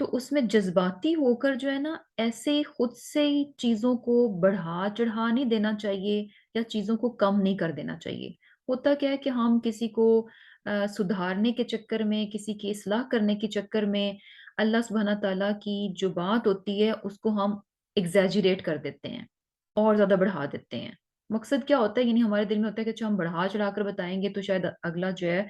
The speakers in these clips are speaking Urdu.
تو اس میں جذباتی ہو کر جو ہے نا ایسے ہی خود سے ہی چیزوں کو بڑھا چڑھا نہیں دینا چاہیے یا چیزوں کو کم نہیں کر دینا چاہیے۔ ہوتا کیا ہے کہ ہم کسی کو سدھارنے کے چکر میں، کسی کی اصلاح کرنے کے چکر میں اللہ سبحانہ تعالیٰ کی جو بات ہوتی ہے اس کو ہم ایگزیجریٹ کر دیتے ہیں اور زیادہ بڑھا دیتے ہیں۔ مقصد کیا ہوتا ہے، یعنی ہمارے دل میں ہوتا ہے کہ اچھا ہم بڑھا چڑھا کر بتائیں گے تو شاید اگلا جو ہے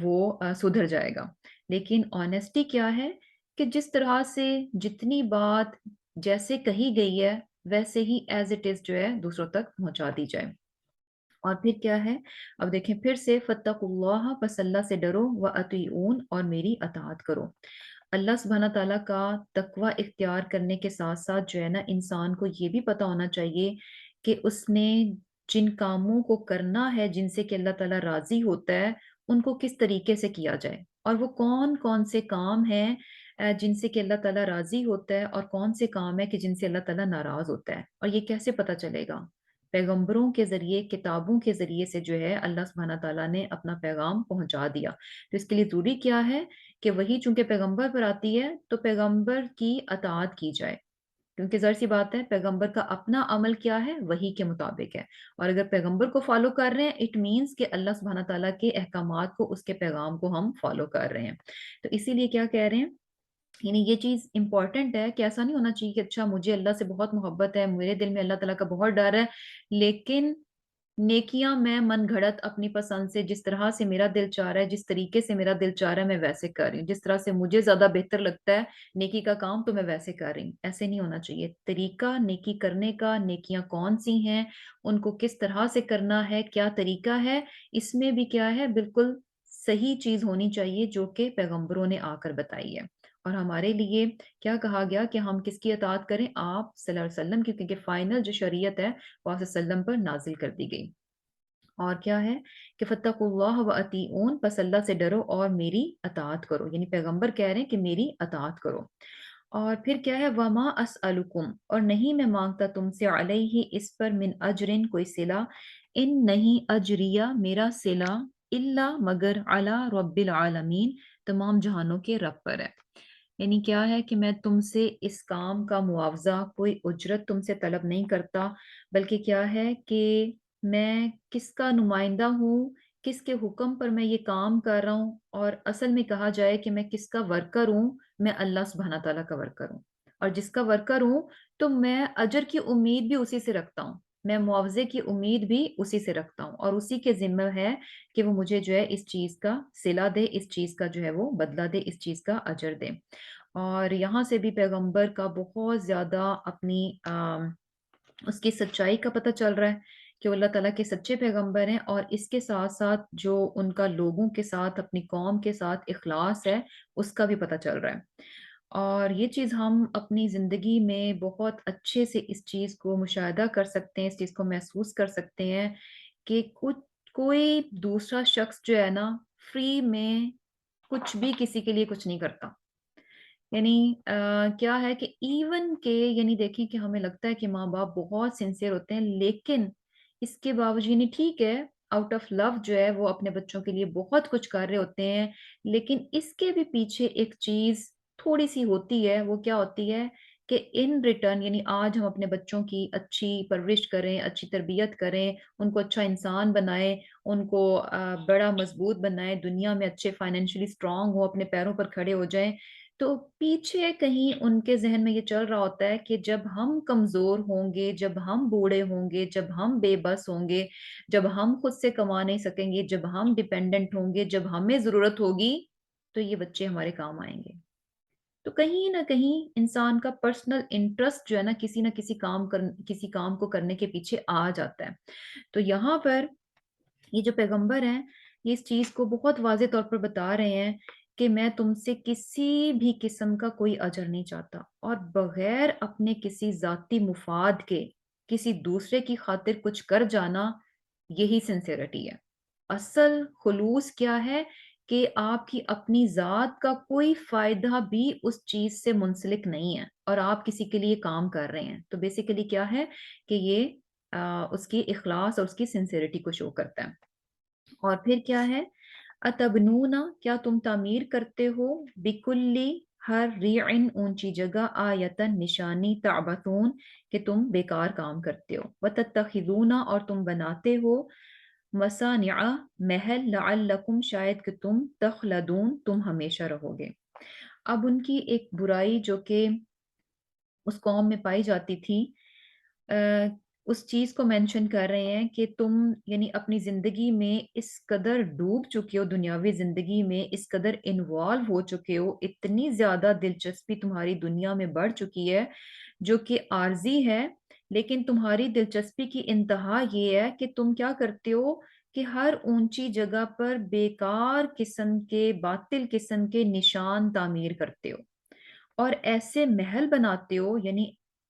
وہ سدھر جائے گا۔ لیکن آنیسٹی کیا ہے کہ جس طرح سے جتنی بات جیسے کہی گئی ہے ویسے ہی ایز اٹ از جو ہے دوسروں تک پہنچا دی جائے۔ اور پھر کیا ہے، اب دیکھیں پھر سے فَاتَّقُوا اللَّهَ، بس اللہ سے ڈرو، وَأَطِیعُونِ اور میری اطاعت کرو۔ اللہ سبحانہ تعالیٰ کا تقوی اختیار کرنے کے ساتھ ساتھ جو ہے نا انسان کو یہ بھی پتا ہونا چاہیے کہ اس نے جن کاموں کو کرنا ہے جن سے کہ اللہ تعالیٰ راضی ہوتا ہے ان کو کس طریقے سے کیا جائے، اور وہ کون کون سے کام ہیں جن سے کہ اللہ تعالیٰ راضی ہوتا ہے، اور کون سے کام ہے کہ جن سے اللہ تعالیٰ ناراض ہوتا ہے۔ اور یہ کیسے پتا چلے گا؟ پیغمبروں کے ذریعے، کتابوں کے ذریعے سے جو ہے اللہ سبحانہ تعالیٰ نے اپنا پیغام پہنچا دیا۔ تو اس کے لیے ضروری کیا ہے کہ وہی چونکہ پیغمبر پر آتی ہے تو پیغمبر کی اطاعت کی جائے، کیونکہ ظاہر سی بات ہے پیغمبر کا اپنا عمل کیا ہے وہی کے مطابق ہے، اور اگر پیغمبر کو فالو کر رہے ہیں اٹ مینس کہ اللہ سبحانہ تعالیٰ کے احکامات کو، اس کے پیغام کو ہم فالو کر رہے ہیں۔ تو اسی لیے کیا کہہ رہے ہیں، یعنی یہ چیز امپورٹنٹ ہے کہ ایسا نہیں ہونا چاہیے کہ اچھا مجھے اللہ سے بہت محبت ہے، میرے دل میں اللہ تعالیٰ کا بہت ڈر ہے، لیکن نیکیاں میں من گھڑت اپنی پسند سے جس طرح سے میرا دل چاہ رہا ہے، جس طریقے سے میرا دل چاہ رہا ہے میں ویسے کر رہی ہوں، جس طرح سے مجھے زیادہ بہتر لگتا ہے نیکی کا کام تو میں ویسے کر رہی ہوں۔ ایسے نہیں ہونا چاہیے۔ طریقہ نیکی کرنے کا، نیکیاں کون سی ہیں، ان کو کس طرح سے کرنا ہے، کیا طریقہ ہے، اس میں بھی کیا ہے بالکل صحیح چیز ہونی چاہیے جو کہ پیغمبروں نے آ کر بتائی ہے۔ اور ہمارے لیے کیا کہا گیا کہ ہم کس کی اطاعت کریں؟ آپ صلی اللہ علیہ وسلم کی، کیونکہ فائنل جو شریعت ہے وہ آپ صلی اللہ علیہ وسلم پر نازل کر دی گئی۔ اور کیا ہے کہ فَاتَّقُوا اللَّهَ وَأَطِیعُونِ، بس اللہ سے ڈرو اور میری اطاعت کرو، یعنی پیغمبر کہہ رہے ہیں کہ میری اطاعت کرو۔ اور پھر کیا ہے، وَمَا أَسْأَلُكُمْ، اور نہیں میں مانگتا تم سے، علیہ اس پر، من اجرن کوئی صلہ، ان نہیں اجریہ میرا صلہ، الا مگر، علی رب العالمین تمام جہانوں کے رب پر ہے۔ یعنی کیا ہے کہ میں تم سے اس کام کا معاوضہ، کوئی اجرت تم سے طلب نہیں کرتا، بلکہ کیا ہے کہ میں کس کا نمائندہ ہوں، کس کے حکم پر میں یہ کام کر رہا ہوں، اور اصل میں کہا جائے کہ میں کس کا ورکر ہوں، میں اللہ سبحانہ تعالیٰ کا ورکر ہوں، اور جس کا ورکر ہوں تو میں اجر کی امید بھی اسی سے رکھتا ہوں، میں معاوضے کی امید بھی اسی سے رکھتا ہوں، اور اسی کے ذمہ ہے کہ وہ مجھے جو ہے اس چیز کا صلہ دے، اس چیز کا جو ہے وہ بدلہ دے، اس چیز کا اجر دے۔ اور یہاں سے بھی پیغمبر کا بہت زیادہ اپنی اس کی سچائی کا پتہ چل رہا ہے کہ وہ اللہ تعالیٰ کے سچے پیغمبر ہیں، اور اس کے ساتھ ساتھ جو ان کا لوگوں کے ساتھ، اپنی قوم کے ساتھ اخلاص ہے اس کا بھی پتہ چل رہا ہے۔ اور یہ چیز ہم اپنی زندگی میں بہت اچھے سے اس چیز کو مشاہدہ کر سکتے ہیں، اس چیز کو محسوس کر سکتے ہیں کہ کوئی دوسرا شخص جو ہے نا فری میں کچھ بھی کسی کے لیے کچھ نہیں کرتا۔ یعنی کیا ہے کہ ایون کہ یعنی دیکھیں کہ ہمیں لگتا ہے کہ ماں باپ بہت سنسیئر ہوتے ہیں، لیکن اس کے باوجود یعنی ٹھیک ہے آؤٹ آف لو جو ہے وہ اپنے بچوں کے لیے بہت کچھ کر رہے ہوتے ہیں، لیکن اس کے بھی پیچھے ایک چیز تھوڑی سی ہوتی ہے، وہ کیا ہوتی ہے کہ ان ریٹرن، یعنی آج ہم اپنے بچوں کی اچھی پرورش کریں، اچھی تربیت کریں، ان کو اچھا انسان بنائیں، ان کو بڑا مضبوط بنائیں، دنیا میں اچھے فائنینشلی اسٹرانگ ہو، اپنے پیروں پر کھڑے ہو جائیں، تو پیچھے کہیں ان کے ذہن میں یہ چل رہا ہوتا ہے کہ جب ہم کمزور ہوں گے، جب ہم بوڑھے ہوں گے، جب ہم بے بس ہوں گے، جب ہم خود سے کما نہیں سکیں گے، جب ہم ڈیپینڈنٹ ہوں گے، جب ہمیں ضرورت ہوگی تو یہ بچے ہمارے کام آئیں گے۔ تو کہیں نہ کہیں انسان کا پرسنل انٹرسٹ جو ہے نا کسی کام کو کرنے کے پیچھے آ جاتا ہے۔ تو یہاں پر یہ جو پیغمبر ہیں یہ اس چیز کو بہت واضح طور پر بتا رہے ہیں کہ میں تم سے کسی بھی قسم کا کوئی اجر نہیں چاہتا، اور بغیر اپنے کسی ذاتی مفاد کے کسی دوسرے کی خاطر کچھ کر جانا، یہی سنسیریٹی ہے۔ اصل خلوص کیا ہے کہ آپ کی اپنی ذات کا کوئی فائدہ بھی اس چیز سے منسلک نہیں ہے، اور آپ کسی کے لیے کام کر رہے ہیں، تو بیسیکلی کیا ہے کہ یہ اس کی اخلاص اور اس کی سنسیریٹی کو شو کرتا ہے۔ اور پھر کیا ہے، اتبنون، کیا تم تعمیر کرتے ہو، بکلی ہر ریعن اونچی جگہ، آیتن نشانی، تعبثون کہ تم بیکار کام کرتے ہو، وتتخذون اور تم بناتے ہو، مصانع محل، لعلکم شاید کہ تم تخلدون تم ہمیشہ رہو گے۔ اب ان کی ایک برائی جو کہ اس قوم میں پائی جاتی تھی، اس چیز کو مینشن کر رہے ہیں کہ تم یعنی اپنی زندگی میں اس قدر ڈوب چکے ہو، دنیاوی زندگی میں اس قدر انوالو ہو چکے ہو، اتنی زیادہ دلچسپی تمہاری دنیا میں بڑھ چکی ہے جو کہ عارضی ہے، لیکن تمہاری دلچسپی کی انتہا یہ ہے کہ تم کیا کرتے ہو کہ ہر اونچی جگہ پر بیکار قسم کے، باطل قسم کے نشان تعمیر کرتے ہو اور ایسے محل بناتے ہو، یعنی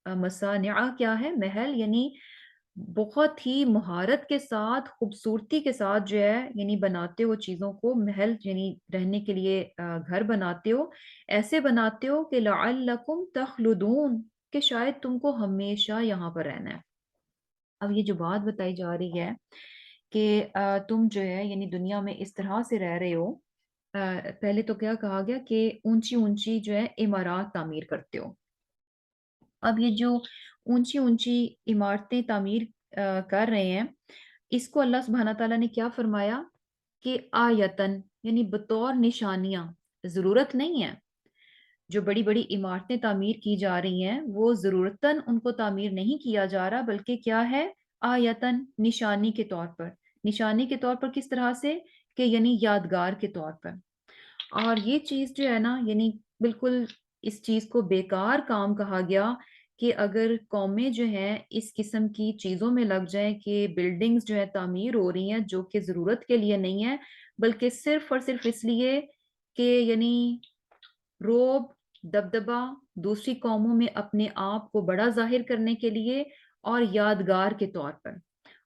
مصانع کیا ہے؟ محل، یعنی بہت ہی مہارت کے ساتھ، خوبصورتی کے ساتھ جو ہے یعنی بناتے ہو چیزوں کو، محل یعنی رہنے کے لیے گھر بناتے ہو، ایسے بناتے ہو کہ لعلکم تخلدون کہ شاید تم کو ہمیشہ یہاں پر رہنا ہے۔ اب یہ جو بات بتائی جا رہی ہے کہ تم جو ہے یعنی دنیا میں اس طرح سے رہ رہے ہو، پہلے تو کیا کہا گیا کہ اونچی اونچی جو ہے عمارات تعمیر کرتے ہو۔ اب یہ جو اونچی اونچی عمارتیں تعمیر کر رہے ہیں، اس کو اللہ سبحانہ تعالیٰ نے کیا فرمایا کہ آیتن یعنی بطور نشانیاں، ضرورت نہیں ہے۔ جو بڑی بڑی عمارتیں تعمیر کی جا رہی ہیں وہ ضرورتاً ان کو تعمیر نہیں کیا جا رہا، بلکہ کیا ہے؟ آیتن نشانی کے طور پر۔ نشانی کے طور پر کس طرح سے؟ کہ یعنی یادگار کے طور پر۔ اور یہ چیز جو ہے نا یعنی بالکل اس چیز کو بیکار کام کہا گیا کہ اگر قومیں جو ہیں اس قسم کی چیزوں میں لگ جائیں کہ بلڈنگز جو ہے تعمیر ہو رہی ہیں جو کہ ضرورت کے لیے نہیں ہے، بلکہ صرف اور صرف اس لیے کہ یعنی روب، دبدبا، دوسری قوموں میں اپنے آپ کو بڑا ظاہر کرنے کے لیے اور یادگار کے طور پر۔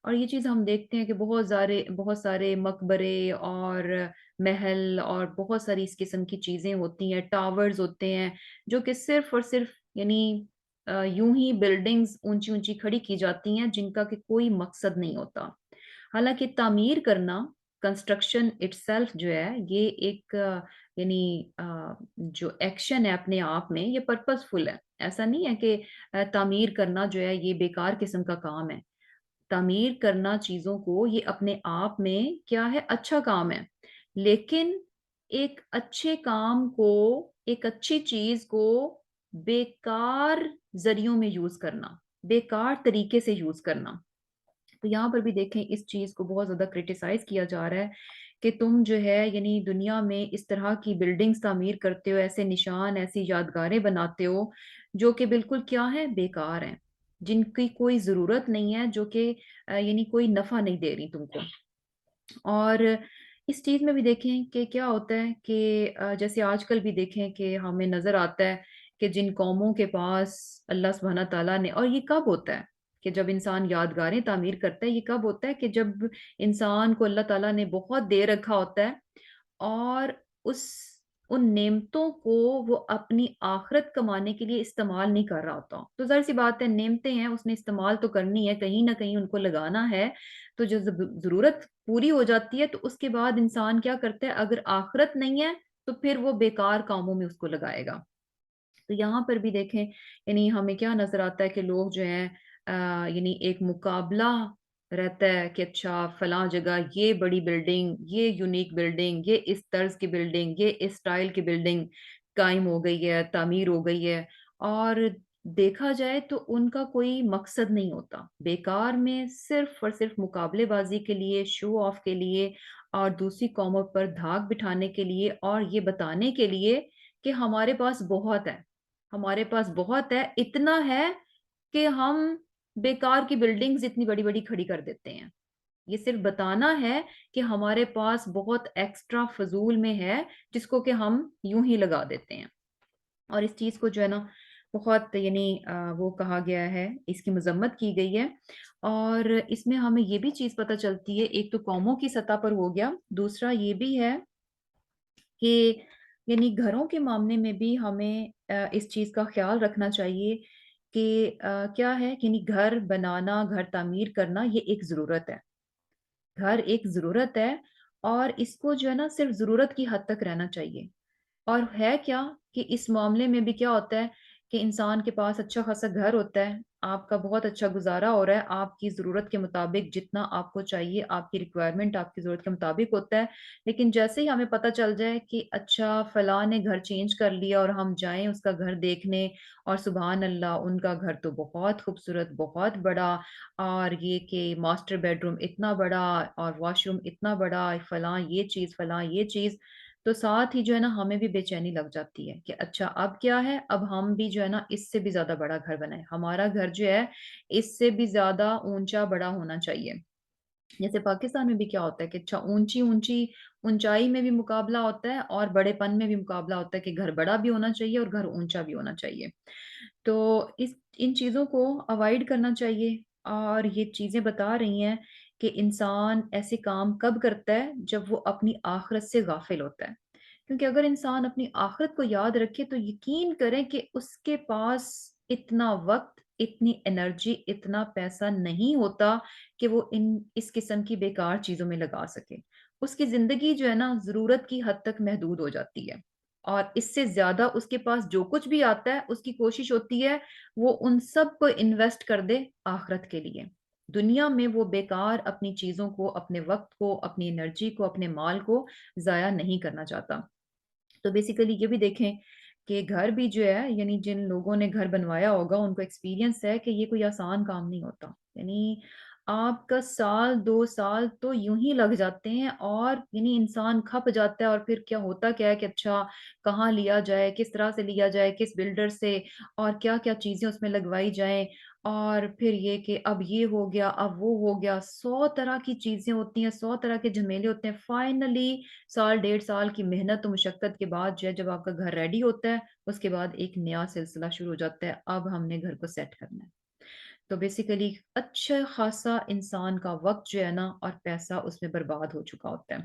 اور یہ چیز ہم دیکھتے ہیں کہ بہت سارے مقبرے اور محل اور بہت ساری اس قسم کی چیزیں ہوتی ہیں، ٹاورز ہوتے ہیں جو کہ صرف اور صرف یعنی یوں ہی بلڈنگز اونچی اونچی کھڑی کی جاتی ہیں جن کا کہ کوئی مقصد نہیں ہوتا۔ حالانکہ تعمیر کرنا، کنسٹرکشن اٹ سیلف جو ہے یہ ایک یعنی جو ایکشن ہے اپنے آپ میں یہ پرپز فل ہے۔ ایسا نہیں ہے کہ تعمیر کرنا جو ہے یہ بیکار قسم کا کام ہے۔ تعمیر کرنا چیزوں کو یہ اپنے آپ میں کیا ہے؟ اچھا کام ہے، لیکن ایک اچھے کام کو، ایک اچھی چیز کو بیکار ذریعوں میں یوز کرنا، بیکار طریقے سے یوز کرنا۔ تو یہاں پر بھی دیکھیں اس چیز کو بہت زیادہ کرٹیسائز کیا جا رہا ہے کہ تم جو ہے یعنی دنیا میں اس طرح کی بلڈنگز تعمیر کرتے ہو، ایسے نشان، ایسی یادگاریں بناتے ہو جو کہ بالکل کیا ہے؟ بیکار ہیں، جن کی کوئی ضرورت نہیں ہے، جو کہ یعنی کوئی نفع نہیں دے رہی تم کو۔ اور اس چیز میں بھی دیکھیں کہ کیا ہوتا ہے کہ جیسے آج کل بھی دیکھیں کہ ہمیں نظر آتا ہے کہ جن قوموں کے پاس اللہ سبحانہ تعالیٰ نے، اور یہ کب ہوتا ہے کہ جب انسان یادگاریں تعمیر کرتا ہے؟ یہ کب ہوتا ہے کہ جب انسان کو اللہ تعالیٰ نے بہت دے رکھا ہوتا ہے اور اس ان نعمتوں کو وہ اپنی آخرت کمانے کے لیے استعمال نہیں کر رہا ہوتا۔ تو ظاہر سی بات ہے، نعمتیں ہیں اس نے استعمال تو کرنی ہے، کہیں نہ کہیں ان کو لگانا ہے۔ تو جو ضرورت پوری ہو جاتی ہے تو اس کے بعد انسان کیا کرتا ہے؟ اگر آخرت نہیں ہے تو پھر وہ بیکار کاموں میں اس کو لگائے گا۔ تو یہاں پر بھی دیکھیں یعنی ہمیں کیا نظر آتا ہے کہ لوگ جو ہیں یعنی ایک مقابلہ رہتا ہے کہ اچھا فلاں جگہ یہ بڑی بلڈنگ، یہ یونیک بلڈنگ، یہ اس طرز کی بلڈنگ، یہ اس سٹائل کی بلڈنگ قائم ہو گئی ہے، تعمیر ہو گئی ہے، اور دیکھا جائے تو ان کا کوئی مقصد نہیں ہوتا، بیکار میں صرف اور صرف مقابلے بازی کے لیے، شو آف کے لیے، اور دوسری قوموں پر دھاک بٹھانے کے لیے، اور یہ بتانے کے لیے کہ ہمارے پاس بہت ہے، ہمارے پاس بہت ہے، اتنا ہے کہ ہم بیکار کی بلڈنگز اتنی بڑی بڑی کھڑی کر دیتے ہیں۔ یہ صرف بتانا ہے کہ ہمارے پاس بہت ایکسٹرا فضول میں ہے جس کو کہ ہم یوں ہی لگا دیتے ہیں۔ اور اس چیز کو جو ہے نا بہت یعنی وہ کہا گیا ہے، اس کی مذمت کی گئی ہے۔ اور اس میں ہمیں یہ بھی چیز پتہ چلتی ہے، ایک تو قوموں کی سطح پر ہو گیا، دوسرا یہ بھی ہے کہ یعنی گھروں کے معاملے میں بھی ہمیں اس چیز کا خیال رکھنا چاہیے کہ کیا ہے کہ یعنی گھر بنانا، گھر تعمیر کرنا یہ ایک ضرورت ہے، گھر ایک ضرورت ہے، اور اس کو جو ہے نا صرف ضرورت کی حد تک رہنا چاہیے۔ اور ہے کیا کہ اس معاملے میں بھی کیا ہوتا ہے کہ انسان کے پاس اچھا خاصا گھر ہوتا ہے، آپ کا بہت اچھا گزارا ہو رہا ہے، آپ کی ضرورت کے مطابق جتنا آپ کو چاہیے، آپ کی ریکوائرمنٹ آپ کی ضرورت کے مطابق ہوتا ہے، لیکن جیسے ہی ہمیں پتہ چل جائے کہ اچھا فلاں نے گھر چینج کر لیا اور ہم جائیں اس کا گھر دیکھنے، اور سبحان اللہ ان کا گھر تو بہت خوبصورت، بہت بڑا، اور یہ کہ ماسٹر بیڈ روم اتنا بڑا اور واش روم اتنا بڑا، فلاں یہ چیز، فلاں یہ چیز، تو ساتھ ہی جو ہے نا ہمیں بھی بے چینی لگ جاتی ہے کہ اچھا اب کیا ہے، اب ہم بھی جو ہے نا اس سے بھی زیادہ بڑا گھر بنائیں، ہمارا گھر جو ہے اس سے بھی زیادہ اونچا بڑا ہونا چاہیے۔ جیسے پاکستان میں بھی کیا ہوتا ہے کہ اچھا اونچی اونچی اونچائی میں بھی مقابلہ ہوتا ہے اور بڑے پن میں بھی مقابلہ ہوتا ہے کہ گھر بڑا بھی ہونا چاہیے اور گھر اونچا بھی ہونا چاہیے۔ تو اس ان چیزوں کو اوائڈ کرنا چاہیے، اور یہ چیزیں بتا رہی ہیں کہ انسان ایسے کام کب کرتا ہے جب وہ اپنی آخرت سے غافل ہوتا ہے، کیونکہ اگر انسان اپنی آخرت کو یاد رکھے تو یقین کریں کہ اس کے پاس اتنا وقت، اتنی انرجی، اتنا پیسہ نہیں ہوتا کہ وہ اس قسم کی بیکار چیزوں میں لگا سکے۔ اس کی زندگی جو ہے نا ضرورت کی حد تک محدود ہو جاتی ہے، اور اس سے زیادہ اس کے پاس جو کچھ بھی آتا ہے اس کی کوشش ہوتی ہے وہ ان سب کو انویسٹ کر دے آخرت کے لیے۔ دنیا میں وہ بیکار اپنی چیزوں کو، اپنے وقت کو، اپنی انرجی کو، اپنے مال کو ضائع نہیں کرنا چاہتا۔ تو بیسیکلی یہ بھی دیکھیں کہ گھر بھی جو ہے، یعنی جن لوگوں نے گھر بنوایا ہوگا ان کو ایکسپیرینس ہے کہ یہ کوئی آسان کام نہیں ہوتا، یعنی آپ کا سال 2 سال تو یوں ہی لگ جاتے ہیں، اور یعنی انسان کھپ جاتا ہے، اور پھر کیا ہوتا کیا ہے کہ اچھا کہاں لیا جائے، کس طرح سے لیا جائے، کس بلڈر سے، اور کیا کیا چیزیں اس میں لگوائی جائیں، اور پھر یہ کہ اب یہ ہو گیا، اب وہ ہو گیا، 100 طرح کی چیزیں ہوتی ہیں، 100 طرح کے جھمیلے ہوتے ہیں، فائنلی سال 1.5 سال کی محنت و مشقت کے بعد جو ہے جب آپ کا گھر ریڈی ہوتا ہے، اس کے بعد ایک نیا سلسلہ شروع ہو جاتا ہے، اب ہم نے گھر کو سیٹ کرنا ہے۔ تو بیسیکلی اچھا خاصا انسان کا وقت جو ہے نا اور پیسہ اس میں برباد ہو چکا ہوتا ہے۔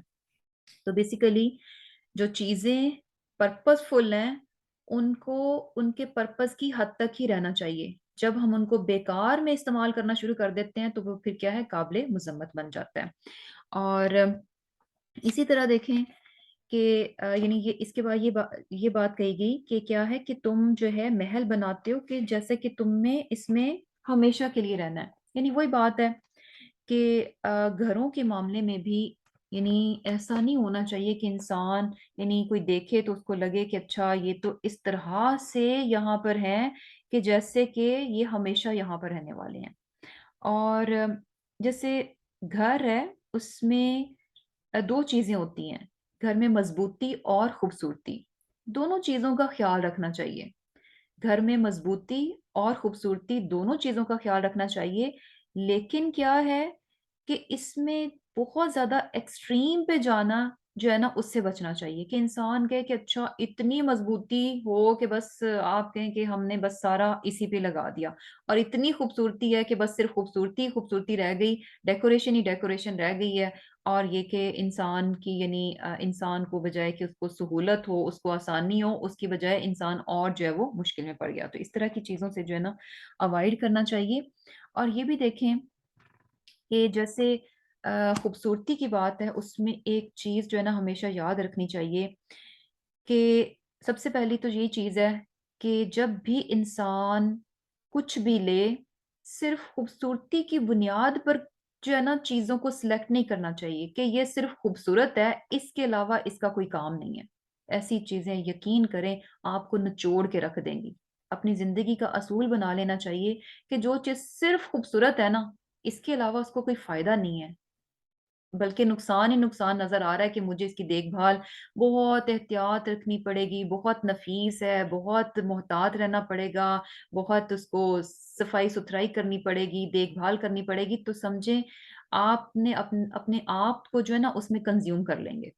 تو بیسیکلی جو چیزیں پرپز فل ہیں ان کو ان کے پرپز کی حد تک ہی رہنا چاہیے، جب ہم ان کو بیکار میں استعمال کرنا شروع کر دیتے ہیں تو وہ پھر کیا ہے، قابل مذمت بن جاتا ہے۔ اور اسی طرح دیکھیں کہ یعنی یہ اس کے بعد یہ بات کہی گئی کہ کیا ہے کہ تم جو ہے محل بناتے ہو کہ جیسے کہ تم میں اس میں ہمیشہ کے لیے رہنا ہے، یعنی وہی بات ہے کہ گھروں کے معاملے میں بھی یعنی ایسا نہیں ہونا چاہیے کہ انسان یعنی کوئی دیکھے تو اس کو لگے کہ اچھا یہ تو اس طرح سے یہاں پر ہے کہ جیسے کہ یہ ہمیشہ یہاں پر رہنے والے ہیں۔ اور جیسے گھر ہے اس میں دو چیزیں ہوتی ہیں، گھر میں مضبوطی اور خوبصورتی، دونوں چیزوں کا خیال رکھنا چاہیے۔ گھر میں مضبوطی اور خوبصورتی دونوں چیزوں کا خیال رکھنا چاہیے، لیکن کیا ہے کہ اس میں بہت زیادہ ایکسٹریم پہ جانا جو ہے نا اس سے بچنا چاہیے، کہ انسان کہے کہ اچھا اتنی مضبوطی ہو کہ بس آپ کہیں کہ ہم نے بس سارا اسی پہ لگا دیا، اور اتنی خوبصورتی ہے کہ بس صرف خوبصورتی خوبصورتی رہ گئی، ڈیکوریشن ہی ڈیکوریشن رہ گئی ہے، اور یہ کہ انسان کی یعنی انسان کو بجائے کہ اس کو سہولت ہو، اس کو آسانی ہو، اس کی بجائے انسان اور جو ہے وہ مشکل میں پڑ گیا۔ تو اس طرح کی چیزوں سے جو ہے نا اوائڈ کرنا چاہیے۔ اور یہ بھی دیکھیں کہ جیسے خوبصورتی کی بات ہے اس میں ایک چیز جو ہے نا ہمیشہ یاد رکھنی چاہیے کہ سب سے پہلی تو یہی چیز ہے کہ جب بھی انسان کچھ بھی لے، صرف خوبصورتی کی بنیاد پر جو ہے نا چیزوں کو سلیکٹ نہیں کرنا چاہیے کہ یہ صرف خوبصورت ہے، اس کے علاوہ اس کا کوئی کام نہیں ہے۔ ایسی چیزیں یقین کریں آپ کو نچوڑ کے رکھ دیں گی۔ اپنی زندگی کا اصول بنا لینا چاہیے کہ جو چیز صرف خوبصورت ہے نا، اس کے علاوہ اس کو کوئی فائدہ نہیں ہے، بلکہ نقصان ہی نقصان نظر آ رہا ہے، کہ مجھے اس کی دیکھ بھال بہت احتیاط رکھنی پڑے گی، بہت نفیس ہے، بہت محتاط رہنا پڑے گا، بہت اس کو صفائی ستھرائی کرنی پڑے گی، دیکھ بھال کرنی پڑے گی، تو سمجھیں آپ نے اپنے آپ کو جو ہے نا اس میں کنزیوم کر لیں گے۔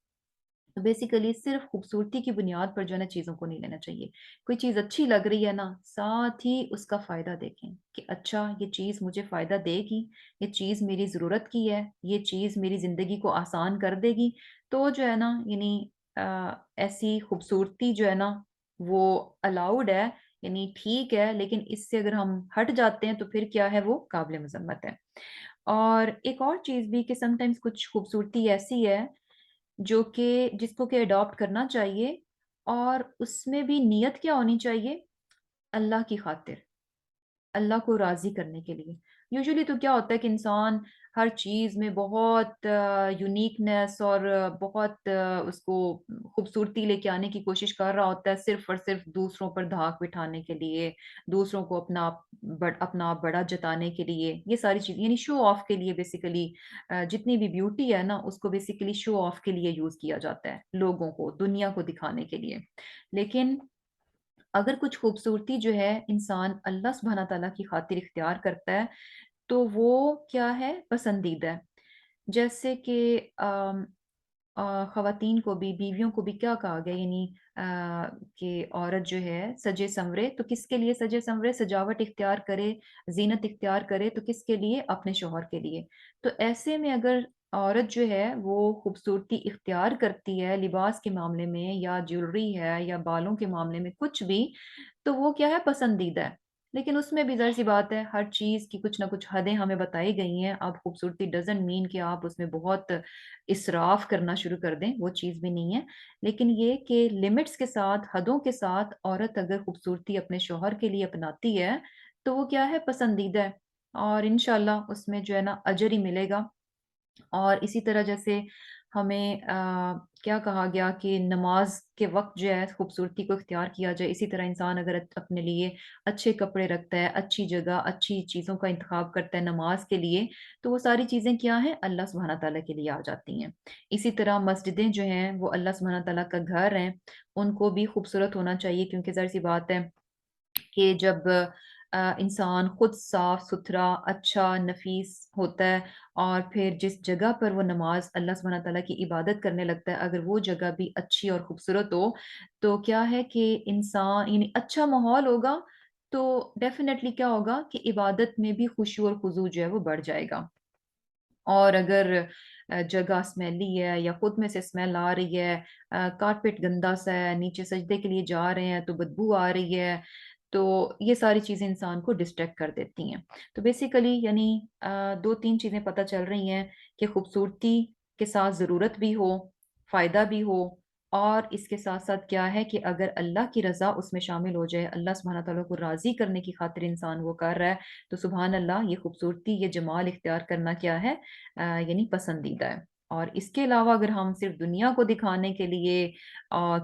تو بیسیکلی صرف خوبصورتی کی بنیاد پر جو ہے نا چیزوں کو نہیں لینا چاہیے۔ کوئی چیز اچھی لگ رہی ہے نا، ساتھ ہی اس کا فائدہ دیکھیں کہ اچھا یہ چیز مجھے فائدہ دے گی، یہ چیز میری ضرورت کی ہے، یہ چیز میری زندگی کو آسان کر دے گی، تو جو ہے نا یعنی ایسی خوبصورتی جو ہے نا وہ الاؤڈ ہے، یعنی ٹھیک ہے، لیکن اس سے اگر ہم ہٹ جاتے ہیں تو پھر کیا ہے، وہ قابل مذمت ہے۔ اور ایک اور چیز بھی کہ سم ٹائمز کچھ خوبصورتی ایسی ہے جو کہ جس کو کہ اڈاپٹ کرنا چاہیے، اور اس میں بھی نیت کیا ہونی چاہیے؟ اللہ کی خاطر، اللہ کو راضی کرنے کے لیے۔ یوزلی تو کیا ہوتا ہے کہ انسان ہر چیز میں بہت یونیکنیس اور بہت اس کو خوبصورتی لے کے آنے کی کوشش کر رہا ہوتا ہے، صرف اور صرف دوسروں پر دھاک بٹھانے کے لیے، دوسروں کو اپنا آپ بڑا جتانے کے لیے، یہ ساری چیزیں یعنی شو آف کے لیے بیسیکلی جتنی بھی بیوٹی ہے نا اس کو بیسیکلی شو آف کے لیے یوز کیا جاتا ہے، لوگوں کو، دنیا کو دکھانے کے لیے۔ لیکن اگر کچھ خوبصورتی جو ہے انسان اللہ سبحانہ تعالیٰ کی خاطر اختیار کرتا ہے تو وہ کیا ہے؟ پسندیدہ ہے۔ جیسے کہ خواتین کو بھی، بیویوں کو بھی کیا کہا گیا، یعنی کہ عورت جو ہے سجے سنورے تو کس کے لیے سجے سنورے؟ سجاوٹ اختیار کرے، زینت اختیار کرے تو کس کے لیے؟ اپنے شوہر کے لیے۔ تو ایسے میں اگر عورت جو ہے وہ خوبصورتی اختیار کرتی ہے لباس کے معاملے میں یا جیولری ہے یا بالوں کے معاملے میں کچھ بھی، تو وہ کیا ہے؟ پسندیدہ ہے۔ لیکن اس میں بھی ظاہر سی بات ہے ہر چیز کی کچھ نہ کچھ حدیں ہمیں بتائی گئی ہیں۔ اب خوبصورتی ڈزنٹ مین کہ آپ اس میں بہت اسراف کرنا شروع کر دیں، وہ چیز بھی نہیں ہے۔ لیکن یہ کہ لمٹس کے ساتھ، حدوں کے ساتھ عورت اگر خوبصورتی اپنے شوہر کے لیے اپناتی ہے تو وہ کیا ہے؟ پسندیدہ ہے، اور انشاءاللہ اس میں جو ہے نا اجر ہی ملے گا۔ اور اسی طرح جیسے ہمیں کیا کہا گیا کہ نماز کے وقت جو ہے خوبصورتی کو اختیار کیا جائے، اسی طرح انسان اگر اپنے لیے اچھے کپڑے رکھتا ہے، اچھی جگہ، اچھی چیزوں کا انتخاب کرتا ہے نماز کے لیے، تو وہ ساری چیزیں کیا ہیں؟ اللہ سبحانہ تعالیٰ کے لیے آ جاتی ہیں۔ اسی طرح مسجدیں جو ہیں وہ اللہ سبحانہ تعالیٰ کا گھر ہیں، ان کو بھی خوبصورت ہونا چاہیے، کیونکہ ظاہر سی بات ہے کہ جب انسان خود صاف ستھرا، اچھا، نفیس ہوتا ہے اور پھر جس جگہ پر وہ نماز اللہ سبحانہ تعالیٰ کی عبادت کرنے لگتا ہے، اگر وہ جگہ بھی اچھی اور خوبصورت ہو تو کیا ہے کہ انسان یعنی اچھا ماحول ہوگا تو ڈیفینیٹلی کیا ہوگا کہ عبادت میں بھی خشوع اور خضوع جو ہے وہ بڑھ جائے گا۔ اور اگر جگہ اسمیلی ہے یا خود میں سے اسمیل آ رہی ہے، کارپیٹ گندا سا ہے، نیچے سجدے کے لیے جا رہے ہیں تو بدبو آ رہی ہے، تو یہ ساری چیزیں انسان کو ڈسٹریکٹ کر دیتی ہیں۔ تو بیسیکلی یعنی دو تین چیزیں پتہ چل رہی ہیں کہ خوبصورتی کے ساتھ ضرورت بھی ہو، فائدہ بھی ہو، اور اس کے ساتھ ساتھ کیا ہے کہ اگر اللہ کی رضا اس میں شامل ہو جائے، اللہ سبحانہ تعالیٰ کو راضی کرنے کی خاطر انسان وہ کر رہا ہے، تو سبحان اللہ یہ خوبصورتی، یہ جمال اختیار کرنا کیا ہے؟ یعنی پسندیدہ ہے۔ اور اس کے علاوہ اگر ہم صرف دنیا کو دکھانے کے لیے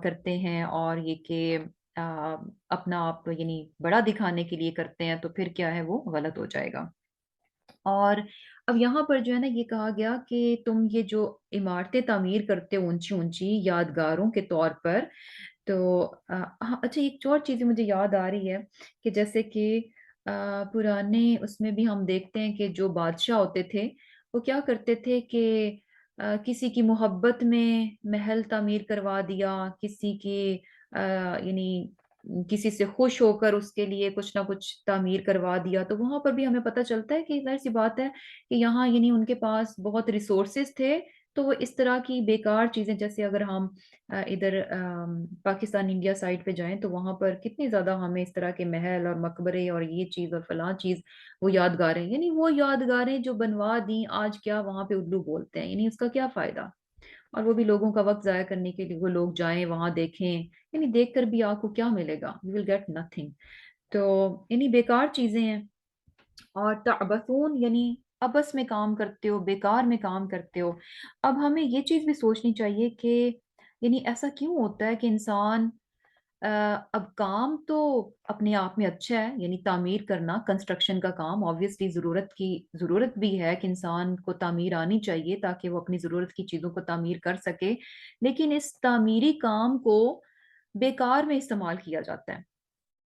کرتے ہیں اور یہ کہ آ، اپنا آپ یعنی بڑا دکھانے کے لیے کرتے ہیں تو پھر کیا ہے؟ وہ غلط ہو جائے گا۔ اور اب یہاں پر جو ہے نا یہ کہا گیا کہ تم یہ جو عمارتیں تعمیر کرتے ہو اونچی اونچی یادگاروں کے طور پر، تو ہاں اچھا ایک اور چیز مجھے یاد آ رہی ہے کہ جیسے کہ پرانے اس میں بھی ہم دیکھتے ہیں کہ جو بادشاہ ہوتے تھے وہ کیا کرتے تھے کہ کسی کی محبت میں محل تعمیر کروا دیا، کسی کی یعنی کسی سے خوش ہو کر اس کے لیے کچھ نہ کچھ تعمیر کروا دیا، تو وہاں پر بھی ہمیں پتہ چلتا ہے کہ ظاہر سی بات ہے کہ یہاں یعنی ان کے پاس بہت ریسورسز تھے، تو وہ اس طرح کی بیکار چیزیں جیسے اگر ہم ادھر پاکستان انڈیا سائڈ پہ جائیں تو وہاں پر کتنی زیادہ ہمیں اس طرح کے محل اور مقبرے اور یہ چیز اور فلاں چیز، وہ یادگاریں یعنی وہ یادگاریں جو بنوا دیں آج کیا وہاں پہ الو بولتے ہیں، یعنی اس کا کیا فائدہ؟ اور وہ بھی لوگوں کا وقت ضائع کرنے کے لیے وہ لوگ جائیں وہاں دیکھیں، یعنی دیکھ کر بھی آپ کو کیا ملے گا؟ You will get nothing. تو یعنی بیکار چیزیں ہیں۔ اور تعبثون یعنی ابس میں کام کرتے ہو، بیکار میں کام کرتے ہو۔ اب ہمیں یہ چیز بھی سوچنی چاہیے کہ یعنی ایسا کیوں ہوتا ہے کہ انسان اب کام تو اپنے آپ میں اچھا ہے، یعنی تعمیر کرنا، کنسٹرکشن کا کام آبویسلی ضرورت بھی ہے کہ انسان کو تعمیر آنی چاہیے تاکہ وہ اپنی ضرورت کی چیزوں کو تعمیر کر سکے، لیکن اس تعمیری کام کو بیکار میں استعمال کیا جاتا ہے۔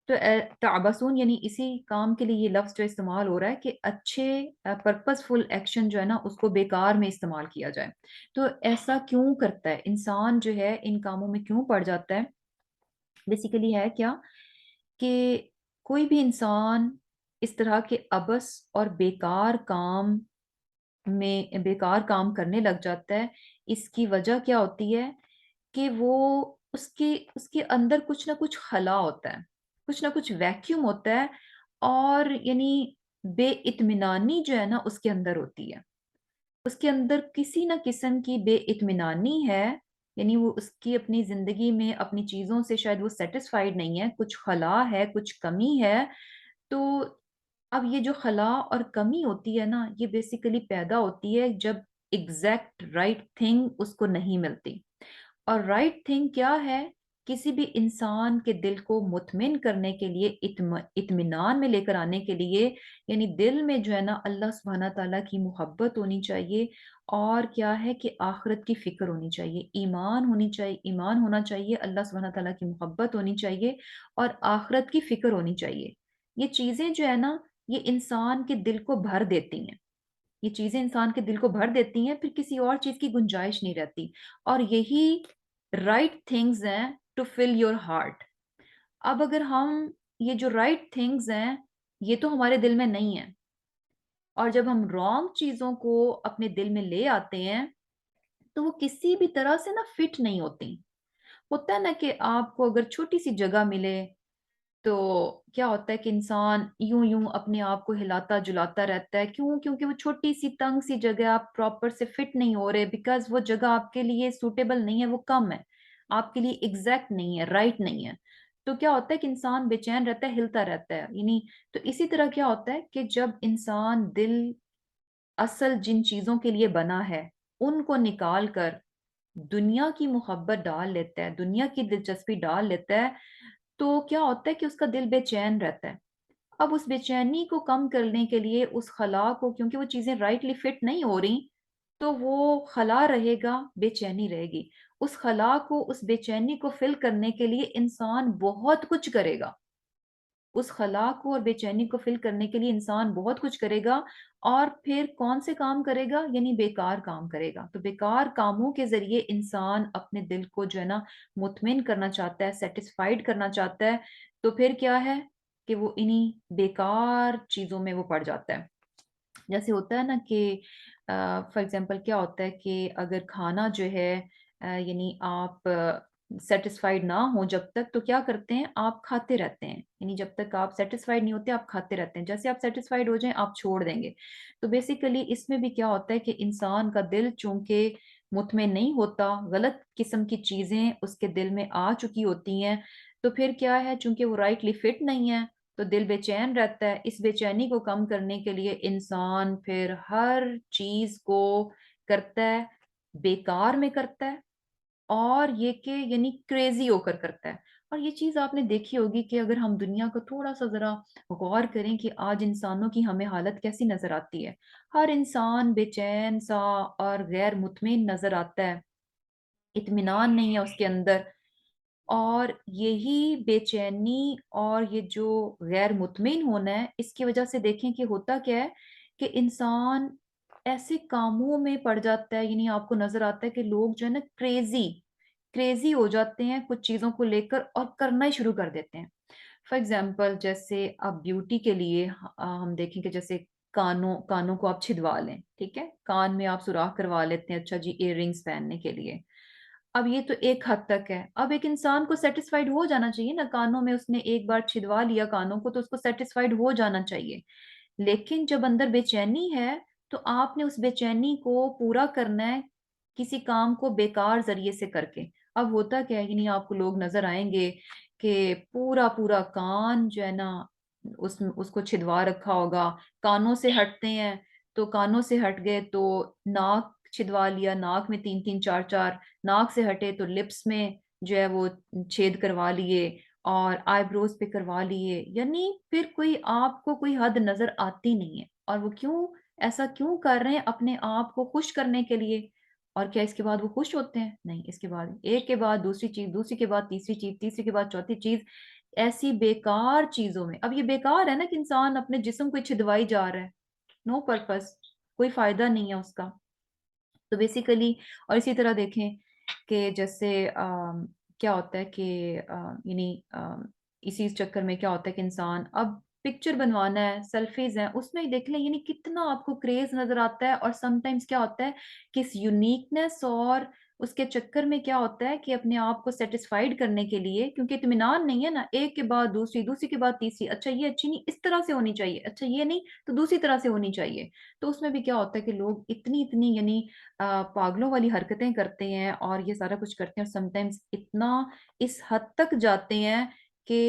تو تعبثون یعنی اسی کام کے لیے یہ لفظ جو استعمال ہو رہا ہے کہ اچھے پرپز فل ایکشن جو ہے نا اس کو بیکار میں استعمال کیا جائے۔ تو ایسا کیوں کرتا ہے انسان جو ہے ان کاموں میں کیوں پڑ جاتا ہے؟ بیسیکلی ہے کیا کہ کوئی بھی انسان اس طرح کے عبث اور بیکار کام کرنے لگ جاتا ہے، اس کی وجہ کیا ہوتی ہے کہ وہ اس کے اندر کچھ نہ کچھ خلا ہوتا ہے، کچھ نہ کچھ ویکیوم ہوتا ہے، اور یعنی بے اطمینانی جو ہے نا اس کے اندر ہوتی ہے، اس کے اندر کسی نہ قسم کی بے اطمینانی ہے، یعنی وہ اس کی اپنی زندگی میں اپنی چیزوں سے شاید وہ سیٹسفائیڈ نہیں ہے، کچھ خلا ہے، کچھ کمی ہے. تو اب یہ جو خلا اور کمی ہوتی ہے نا، یہ بیسیکلی پیدا ہوتی ہے جب ایگزیکٹ رائٹ تھنگ اس کو نہیں ملتی. اور رائٹ تھنگ کیا ہے؟ کسی بھی انسان کے دل کو مطمئن کرنے کے لیے، اطمینان میں لے کر آنے کے لیے، یعنی دل میں جو ہے نا اللہ سبحانہ تعالیٰ کی محبت ہونی چاہیے، اور کیا ہے کہ آخرت کی فکر ہونی چاہیے، ایمان ہونی چاہیے، ایمان ہونا چاہیے، اللہ سبحانہ تعالیٰ کی محبت ہونی چاہیے، اور آخرت کی فکر ہونی چاہیے. یہ چیزیں جو ہے نا، یہ انسان کے دل کو بھر دیتی ہیں. یہ چیزیں انسان کے دل کو بھر دیتی ہیں، پھر کسی اور چیز کی گنجائش نہیں رہتی. اور یہی رائٹ تھنگز ہیں ٹو فل یور ہارٹ. اب اگر ہم یہ جو رائٹ تھنگز ہیں، یہ تو ہمارے دل میں نہیں ہیں، اور جب ہم رانگ چیزوں کو اپنے دل میں لے آتے ہیں تو وہ کسی بھی طرح سے نا فٹ نہیں ہوتی. ہوتا ہے نا کہ آپ کو اگر چھوٹی سی جگہ ملے تو کیا ہوتا ہے کہ انسان یوں یوں اپنے آپ کو ہلاتا جلاتا رہتا ہے. کیوں؟ کیونکہ وہ چھوٹی سی تنگ سی جگہ آپ پراپر سے فٹ نہیں ہو رہے، بیکاز وہ جگہ آپ کے لیے سوٹیبل نہیں ہے، وہ کم ہے، آپ کے لیے ایگزیکٹ نہیں ہے، رائٹ نہیں ہے. تو کیا ہوتا ہے کہ انسان بے چین رہتا ہے، ہلتا رہتا ہے. یعنی تو اسی طرح کیا ہوتا ہے کہ جب انسان دل اصل جن چیزوں کے لیے بنا ہے ان کو نکال کر دنیا کی محبت ڈال لیتا ہے، دنیا کی دلچسپی ڈال لیتا ہے، تو کیا ہوتا ہے کہ اس کا دل بے چین رہتا ہے. اب اس بے چینی کو کم کرنے کے لیے اس خلا کو، کیونکہ وہ چیزیں رائٹلی فٹ نہیں ہو رہی، تو وہ خلا رہے گا، بے چینی رہے گی. اس خلا کو، اس بے چینی کو فل کرنے کے لیے انسان بہت کچھ کرے گا. اس خلا کو اور بے چینی کو فل کرنے کے لیے انسان بہت کچھ کرے گا. اور پھر کون سے کام کرے گا؟ یعنی بیکار کام کرے گا. تو بیکار کاموں کے ذریعے انسان اپنے دل کو جو ہے نا مطمئن کرنا چاہتا ہے، سیٹسفائیڈ کرنا چاہتا ہے. تو پھر کیا ہے کہ وہ انہی بیکار چیزوں میں وہ پڑ جاتا ہے. جیسے ہوتا ہے نا کہ فار ایگزامپل کیا ہوتا ہے کہ اگر کھانا جو ہے یعنی آپ سیٹسفائیڈ نہ ہو جب تک، تو کیا کرتے ہیں؟ آپ کھاتے رہتے ہیں. یعنی جب تک آپ سیٹسفائیڈ نہیں ہوتے آپ کھاتے رہتے ہیں، جیسے آپ سیٹسفائیڈ ہو جائیں آپ چھوڑ دیں گے. تو بیسیکلی اس میں بھی کیا ہوتا ہے کہ انسان کا دل چونکہ مطمئن نہیں ہوتا، غلط قسم کی چیزیں اس کے دل میں آ چکی ہوتی ہیں، تو پھر کیا ہے، چونکہ وہ رائٹلی فٹ نہیں ہے تو دل بے چین رہتا ہے. اس بے چینی کو کم کرنے کے لیے انسان پھر ہر چیز کو کرتا ہے، بیکار میں کرتا ہے، اور یہ کہ یعنی کریزی ہو کر کرتا ہے. اور یہ چیز آپ نے دیکھی ہوگی کہ اگر ہم دنیا کو تھوڑا سا ذرا غور کریں کہ آج انسانوں کی ہمیں حالت کیسی نظر آتی ہے. ہر انسان بے چین سا اور غیر مطمئن نظر آتا ہے، اطمینان نہیں ہے اس کے اندر. اور یہی بے چینی اور یہ جو غیر مطمئن ہونا ہے، اس کی وجہ سے دیکھیں کہ ہوتا کیا ہے کہ انسان ایسے کاموں میں پڑ جاتا ہے. یعنی آپ کو نظر آتا ہے کہ لوگ جو ہے نا کریزی ہو جاتے ہیں کچھ چیزوں کو لے کر اور کرنا ہی شروع کر دیتے ہیں. فار ایگزامپل جیسے اب بیوٹی کے لیے ہم دیکھیں کہ جیسے کانوں کو آپ چھدوا لیں، ٹھیک ہے، کان میں آپ سوراخ کروا لیتے ہیں، اچھا جی ایئر رنگز پہننے کے لیے. اب یہ تو ایک حد تک ہے. اب ایک انسان کو سیٹسفائیڈ ہو جانا چاہیے نا، کانوں میں اس نے ایک بار چھدوا لیا کانوں کو تو اس کو سیٹسفائیڈ ہو جانا چاہیے. لیکن جب اندر بے چینی ہے تو آپ نے اس بے چینی کو پورا کرنا ہے کسی کام کو بیکار ذریعے سے کر کے. اب ہوتا کیا ہے، یعنی آپ کو لوگ نظر آئیں گے کہ پورا پورا کان جو ہے نا اس کو چھدوا رکھا ہوگا. کانوں سے ہٹتے ہیں تو کانوں سے ہٹ گئے تو ناک چھدوا لیا، ناک میں تین تین چار چار، ناک سے ہٹے تو لپس میں جو ہے وہ چھید کروا لیے، اور آئی بروز پہ کروا لیے. یعنی پھر کوئی آپ کو کوئی حد نظر آتی نہیں ہے. اور وہ کیوں ایسا کیوں کر رہے ہیں؟ اپنے آپ کو خوش کرنے کے لیے. اور کیا اس کے بعد وہ خوش ہوتے ہیں؟ نہیں، اس کے بعد ایک کے بعد دوسری چیز، دوسری کے بعد تیسری چیز، تیسری کے بعد چوتھی چیز، ایسی بیکار چیزوں میں. اب یہ بیکار ہے نا کہ انسان اپنے جسم کو چھدوائی جا رہا ہے، نو پرپس، کوئی فائدہ نہیں ہے اس کا. تو بیسیکلی اور اسی طرح دیکھیں کہ جیسے کیا ہوتا ہے کہ یعنی اسی چکر میں کیا ہوتا ہے کہ انسان اب پکچر بنوانا ہے، سیلفیز ہیں، اس میں ہی دیکھ لیں یعنی کتنا آپ کو کریز نظر آتا ہے. اور سم ٹائمز کیا ہوتا ہے کہ اس یونیکنیس اور اس کے چکر میں کیا ہوتا ہے کہ اپنے آپ کو سیٹسفائیڈ کرنے کے لیے، کیونکہ اطمینان نہیں ہے نا، ایک کے بعد دوسری، دوسری کے بعد تیسری، اچھا یہ اچھی نہیں اس طرح سے ہونی چاہیے، اچھا یہ نہیں تو دوسری طرح سے ہونی چاہیے۔ تو اس میں بھی کیا ہوتا ہے کہ لوگ اتنی اتنی یعنی پاگلوں والی حرکتیں کرتے ہیں اور یہ سارا کچھ کرتے ہیں، اور سم ٹائمز اتنا اس حد تک جاتے ہیں کہ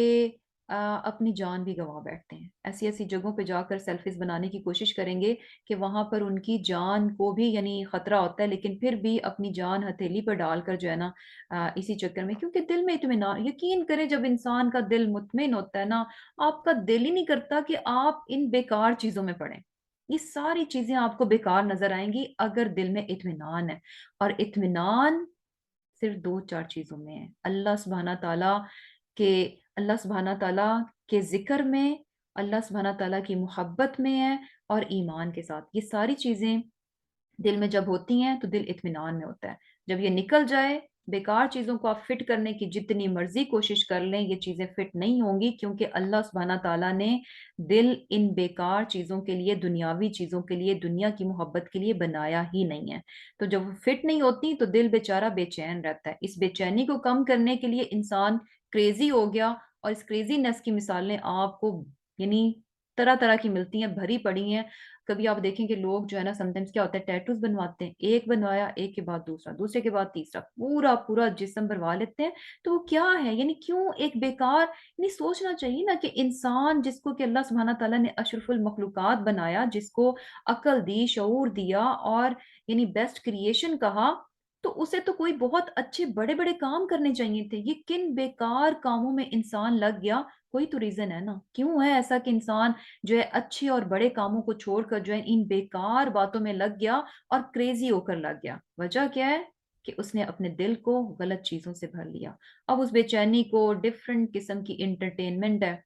اپنی جان بھی گنوا بیٹھتے ہیں۔ ایسی ایسی جگہوں پہ جا کر سیلفیز بنانے کی کوشش کریں گے کہ وہاں پر ان کی جان کو بھی یعنی خطرہ ہوتا ہے، لیکن پھر بھی اپنی جان ہتھیلی پر ڈال کر جو ہے نا اسی چکر میں، کیونکہ دل میں اطمینان، یقین کریں جب انسان کا دل مطمئن ہوتا ہے نا، آپ کا دل ہی نہیں کرتا کہ آپ ان بیکار چیزوں میں پڑیں۔ یہ ساری چیزیں آپ کو بیکار نظر آئیں گی اگر دل میں اطمینان ہے، اور اطمینان صرف دو چار چیزوں میں ہے، اللہ سبحانہ تعالیٰ کے اللہ سبحانہ تعالیٰ کے ذکر میں، اللہ سبحانہ تعالیٰ کی محبت میں ہے، اور ایمان کے ساتھ۔ یہ ساری چیزیں دل میں جب ہوتی ہیں تو دل اطمینان میں ہوتا ہے۔ جب یہ نکل جائے، بیکار چیزوں کو آپ فٹ کرنے کی جتنی مرضی کوشش کر لیں، یہ چیزیں فٹ نہیں ہوں گی، کیونکہ اللہ سبحانہ تعالیٰ نے دل ان بیکار چیزوں کے لیے، دنیاوی چیزوں کے لیے، دنیا کی محبت کے لیے بنایا ہی نہیں ہے۔ تو جب وہ فٹ نہیں ہوتی تو دل بیچارہ بے چین رہتا ہے۔ اس بے چینی کو کم کرنے کے لیے انسان کریزی ہو گیا، اور اس کریزی نیس کی مثالیں آپ کو یعنی طرح طرح کی ملتی ہیں، بھری پڑی ہیں۔ کبھی آپ دیکھیں کہ لوگ جو ہے نا سم ٹائمز کیا ہوتا ہے، ٹیٹوز بنواتے ہیں، ایک بنوایا ایک کے بعد دوسرا، دوسرے کے بعد تیسرا، پورا پورا جسم بنوا لیتے ہیں۔ تو وہ کیا ہے، یعنی کیوں ایک بیکار، یعنی سوچنا چاہیے نا کہ انسان جس کو کہ اللہ سبحانہ تعالیٰ نے اشرف المخلوقات بنایا، جس کو عقل دی، شعور دیا، اور یعنی بیسٹ کریشن کہا، تو اسے تو کوئی بہت اچھے بڑے بڑے کام کرنے چاہیے تھے۔ یہ کن بیکار کاموں میں انسان لگ گیا؟ کوئی تو ریزن ہے نا، کیوں ہے ایسا کہ انسان جو ہے اچھے اور بڑے کاموں کو چھوڑ کر جو ہے ان بیکار باتوں میں لگ گیا اور کریزی ہو کر لگ گیا؟ وجہ کیا ہے کہ اس نے اپنے دل کو غلط چیزوں سے بھر لیا۔ اب اس بے چینی کو ڈفرنٹ قسم کی انٹرٹینمنٹ ہے،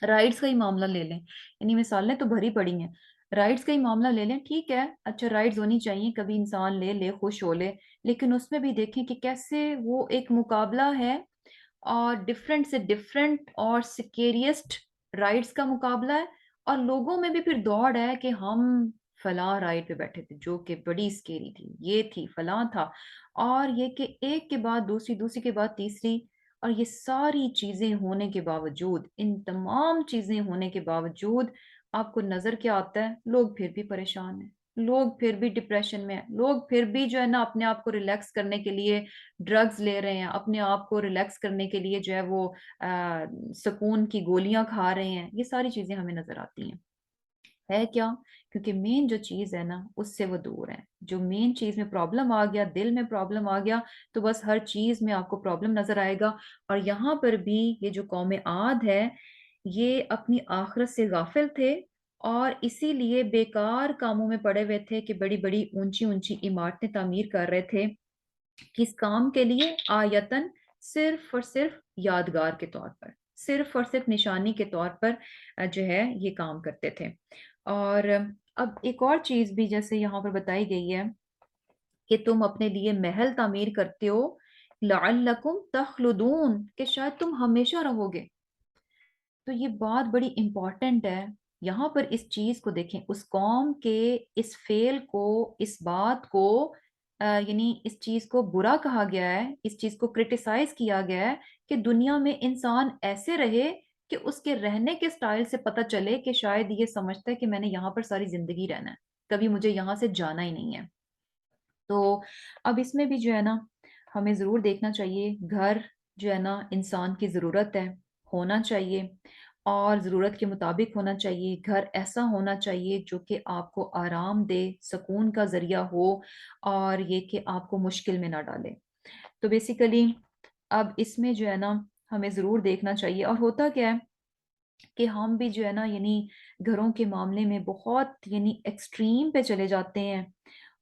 رائٹس کا ہی معاملہ لے لیں، یعنی مثالیں تو بھری پڑی ہیں۔ رائٹس کا ہی معاملہ لے لیں، ٹھیک ہے اچھا رائٹس ہونی چاہیے، کبھی انسان لے لے خوش ہو لے، لیکن اس میں بھی دیکھیں کہ کیسے وہ ایک مقابلہ ہے، اور ڈفرینٹ سے ڈفرینٹ اور سکیریسٹ رائڈس کا مقابلہ ہے، اور لوگوں میں بھی پھر دوڑ ہے کہ ہم فلاں رائڈ پہ بیٹھے تھے جو کہ بڑی سکیری تھی، یہ تھی فلاں تھا، اور یہ کہ ایک کے بعد دوسری، دوسری کے بعد تیسری، اور یہ ساری چیزیں ہونے کے باوجود، ان تمام چیزیں ہونے کے باوجود آپ کو نظر کیا آتا ہے؟ لوگ پھر بھی پریشان ہیں، لوگ پھر بھی ڈپریشن میں ہیں، لوگ پھر بھی جو ہے نا اپنے آپ کو ریلیکس کرنے کے لیے ڈرگز لے رہے ہیں، اپنے آپ کو ریلیکس کرنے کے لیے جو ہے وہ سکون کی گولیاں کھا رہے ہیں۔ یہ ساری چیزیں ہمیں نظر آتی ہیں، ہے کیا؟ کیونکہ مین جو چیز ہے نا اس سے وہ دور ہے۔ جو مین چیز میں پرابلم آ گیا، دل میں پرابلم آ گیا، تو بس ہر چیز میں آپ کو پرابلم نظر آئے گا۔ اور یہاں پر بھی یہ جو قوم عاد ہے، یہ اپنی آخرت سے غافل تھے، اور اسی لیے بیکار کاموں میں پڑے ہوئے تھے کہ بڑی بڑی اونچی اونچی عمارتیں تعمیر کر رہے تھے، کس کام کے لیے؟ آیتن، صرف اور صرف یادگار کے طور پر، صرف اور صرف نشانی کے طور پر جو ہے یہ کام کرتے تھے۔ اور اب ایک اور چیز بھی جیسے یہاں پر بتائی گئی ہے کہ تم اپنے لیے محل تعمیر کرتے ہو، لعلکم تخلدون، کہ شاید تم ہمیشہ رہو گے۔ تو یہ بات بڑی امپورٹنٹ ہے۔ یہاں پر اس چیز کو دیکھیں، اس قوم کے اس فعل کو، اس بات کو یعنی اس چیز کو برا کہا گیا ہے، اس چیز کو کرٹیسائز کیا گیا ہے کہ دنیا میں انسان ایسے رہے کہ اس کے رہنے کے سٹائل سے پتہ چلے کہ شاید یہ سمجھتا ہے کہ میں نے یہاں پر ساری زندگی رہنا ہے، کبھی مجھے یہاں سے جانا ہی نہیں ہے۔ تو اب اس میں بھی جو ہے نا ہمیں ضرور دیکھنا چاہیے، گھر جو ہے نا انسان کی ضرورت ہے، ہونا چاہیے، اور ضرورت کے مطابق ہونا چاہیے۔ گھر ایسا ہونا چاہیے جو کہ آپ کو آرام دے، سکون کا ذریعہ ہو، اور یہ کہ آپ کو مشکل میں نہ ڈالے۔ تو بیسیکلی اب اس میں جو ہے نا ہمیں ضرور دیکھنا چاہیے، اور ہوتا کیا ہے کہ ہم بھی جو ہے نا یعنی گھروں کے معاملے میں بہت یعنی ایکسٹریم پہ چلے جاتے ہیں،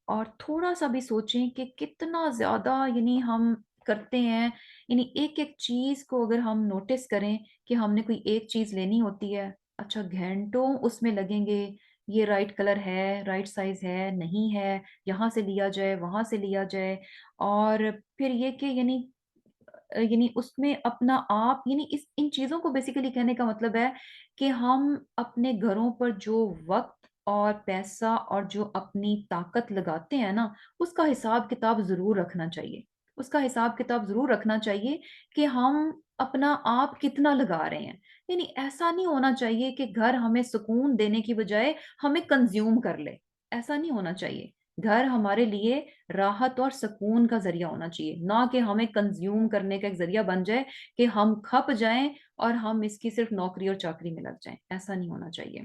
اور تھوڑا سا بھی سوچیں کہ کتنا زیادہ یعنی ہم کرتے ہیں، یعنی ایک ایک چیز کو اگر ہم نوٹس کریں کہ ہم نے کوئی ایک چیز لینی ہوتی ہے، اچھا گھنٹوں اس میں لگیں گے، یہ رائٹ کلر ہے، رائٹ سائز ہے نہیں ہے، یہاں سے لیا جائے وہاں سے لیا جائے، اور پھر یہ کہ یعنی اس میں اپنا آپ یعنی ان چیزوں کو بیسیکلی کہنے کا مطلب ہے کہ ہم اپنے گھروں پر جو وقت اور پیسہ اور جو اپنی طاقت لگاتے ہیں نا، اس کا حساب کتاب ضرور رکھنا چاہیے۔ اس کا حساب کتاب ضرور رکھنا چاہیے کہ ہم اپنا آپ کتنا لگا رہے ہیں۔ یعنی ایسا نہیں ہونا چاہیے کہ گھر ہمیں سکون دینے کی بجائے ہمیں کنزیوم کر لے، ایسا نہیں ہونا چاہیے۔ گھر ہمارے لیے راحت اور سکون کا ذریعہ ہونا چاہیے، نہ کہ ہمیں کنزیوم کرنے کا ایک ذریعہ بن جائے کہ ہم کھپ جائیں اور ہم اس کی صرف نوکری اور چاکری میں لگ جائیں۔ ایسا نہیں ہونا چاہیے۔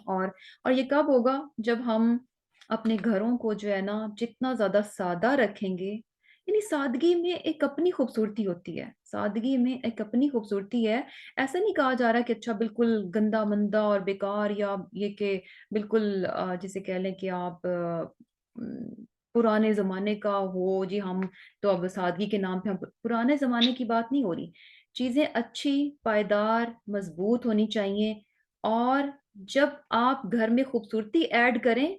اور اور یہ کب ہوگا؟ جب ہم اپنے گھروں کو جو ہے نا جتنا زیادہ سادہ رکھیں گے، یعنی سادگی میں ایک اپنی خوبصورتی ہوتی ہے، سادگی میں ایک اپنی خوبصورتی ہے۔ ایسا نہیں کہا جا رہا کہ اچھا بالکل گندا مندہ اور بیکار، یا یہ کہ بالکل جسے کہہ لیں کہ آپ پرانے زمانے کا ہو جی، ہم تو اب سادگی کے نام پہ ہم پرانے زمانے کی بات نہیں ہو رہی۔ چیزیں اچھی، پائیدار، مضبوط ہونی چاہیے۔ اور جب آپ گھر میں خوبصورتی ایڈ کریں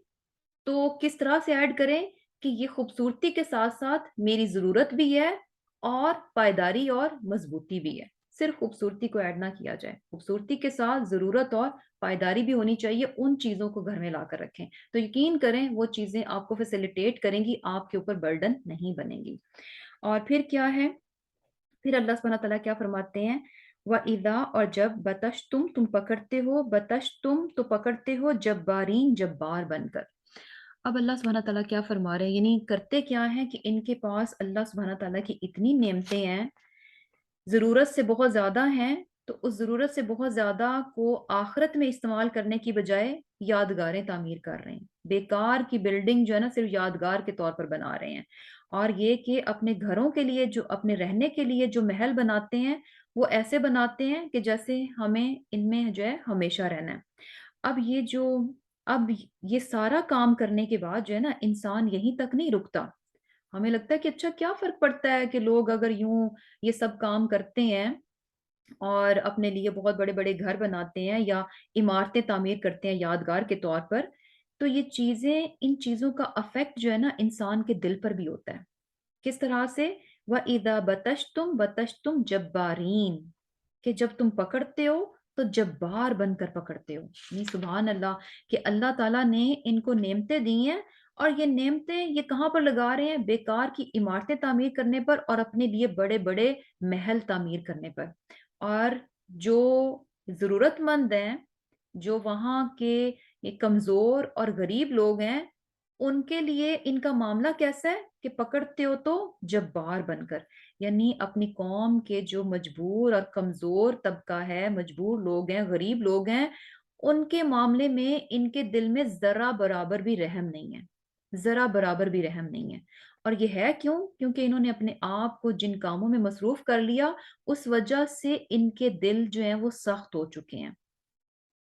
تو کس طرح سے ایڈ کریں کہ یہ خوبصورتی کے ساتھ ساتھ میری ضرورت بھی ہے اور پائیداری اور مضبوطی بھی ہے۔ صرف خوبصورتی کو ایڈ نہ کیا جائے، خوبصورتی کے ساتھ ضرورت اور پائیداری بھی ہونی چاہیے۔ ان چیزوں کو گھر میں لا کر رکھیں تو یقین کریں وہ چیزیں آپ کو فیسیلیٹیٹ کریں گی، آپ کے اوپر برڈن نہیں بنیں گی۔ اور پھر کیا ہے؟ پھر اللہ سبحانہ تعالیٰ کیا فرماتے ہیں؟ وَإِذَا، اور جب بَطَشْتُمْ، تم پکڑتے ہو، بَطَشْتُمْ تو پکڑتے ہو، جبارین جبار بن کر۔ اب اللہ سبحانہ تعالیٰ کیا فرما رہے ہیں؟ یعنی کرتے کیا ہیں کہ ان کے پاس اللہ سبحانہ تعالیٰ کی اتنی نعمتیں ہیں، ضرورت سے بہت زیادہ ہیں، تو اس ضرورت سے بہت زیادہ کو آخرت میں استعمال کرنے کی بجائے یادگاریں تعمیر کر رہے ہیں۔ بیکار کی بلڈنگ جو ہے نا صرف یادگار کے طور پر بنا رہے ہیں۔ اور یہ کہ اپنے گھروں کے لیے، جو اپنے رہنے کے لیے جو محل بناتے ہیں، وہ ایسے بناتے ہیں کہ جیسے ہمیں ان میں جو ہے ہمیشہ رہنا ہے۔ اب یہ جو اب یہ سارا کام کرنے کے بعد جو ہے نا انسان یہیں تک نہیں رکتا۔ ہمیں لگتا ہے کہ اچھا کیا فرق پڑتا ہے کہ لوگ اگر یوں یہ سب کام کرتے ہیں اور اپنے لیے بہت بڑے بڑے گھر بناتے ہیں یا عمارتیں تعمیر کرتے ہیں یادگار کے طور پر، تو یہ چیزیں، ان چیزوں کا افیکٹ جو ہے نا انسان کے دل پر بھی ہوتا ہے۔ کس طرح سے؟ وَإِذَا بَطَشْتُمْ بَطَشْتُمْ جَبَّارِينَ، کہ جب تم پکڑتے ہو تو جبار بن کر پکڑتے ہو۔ یعنی سبحان اللہ کہ اللہ تعالیٰ نے ان کو نعمتیں دی ہیں، اور یہ نعمتیں یہ کہاں پر لگا رہے ہیں؟ بیکار کی عمارتیں تعمیر کرنے پر اور اپنے لیے بڑے بڑے محل تعمیر کرنے پر۔ اور جو ضرورت مند ہیں، جو وہاں کے یہ کمزور اور غریب لوگ ہیں، ان کے لیے ان کا معاملہ کیسا ہے کہ پکڑتے ہو تو جبار بن کر۔ یعنی اپنی قوم کے جو مجبور اور کمزور طبقہ ہے، مجبور لوگ ہیں، غریب لوگ ہیں، ان کے معاملے میں ان کے دل میں ذرا برابر بھی رحم نہیں ہے، ذرا برابر بھی رحم نہیں ہے۔ اور یہ ہے کیوں؟ کیونکہ انہوں نے اپنے آپ کو جن کاموں میں مصروف کر لیا، اس وجہ سے ان کے دل جو ہیں وہ سخت ہو چکے ہیں۔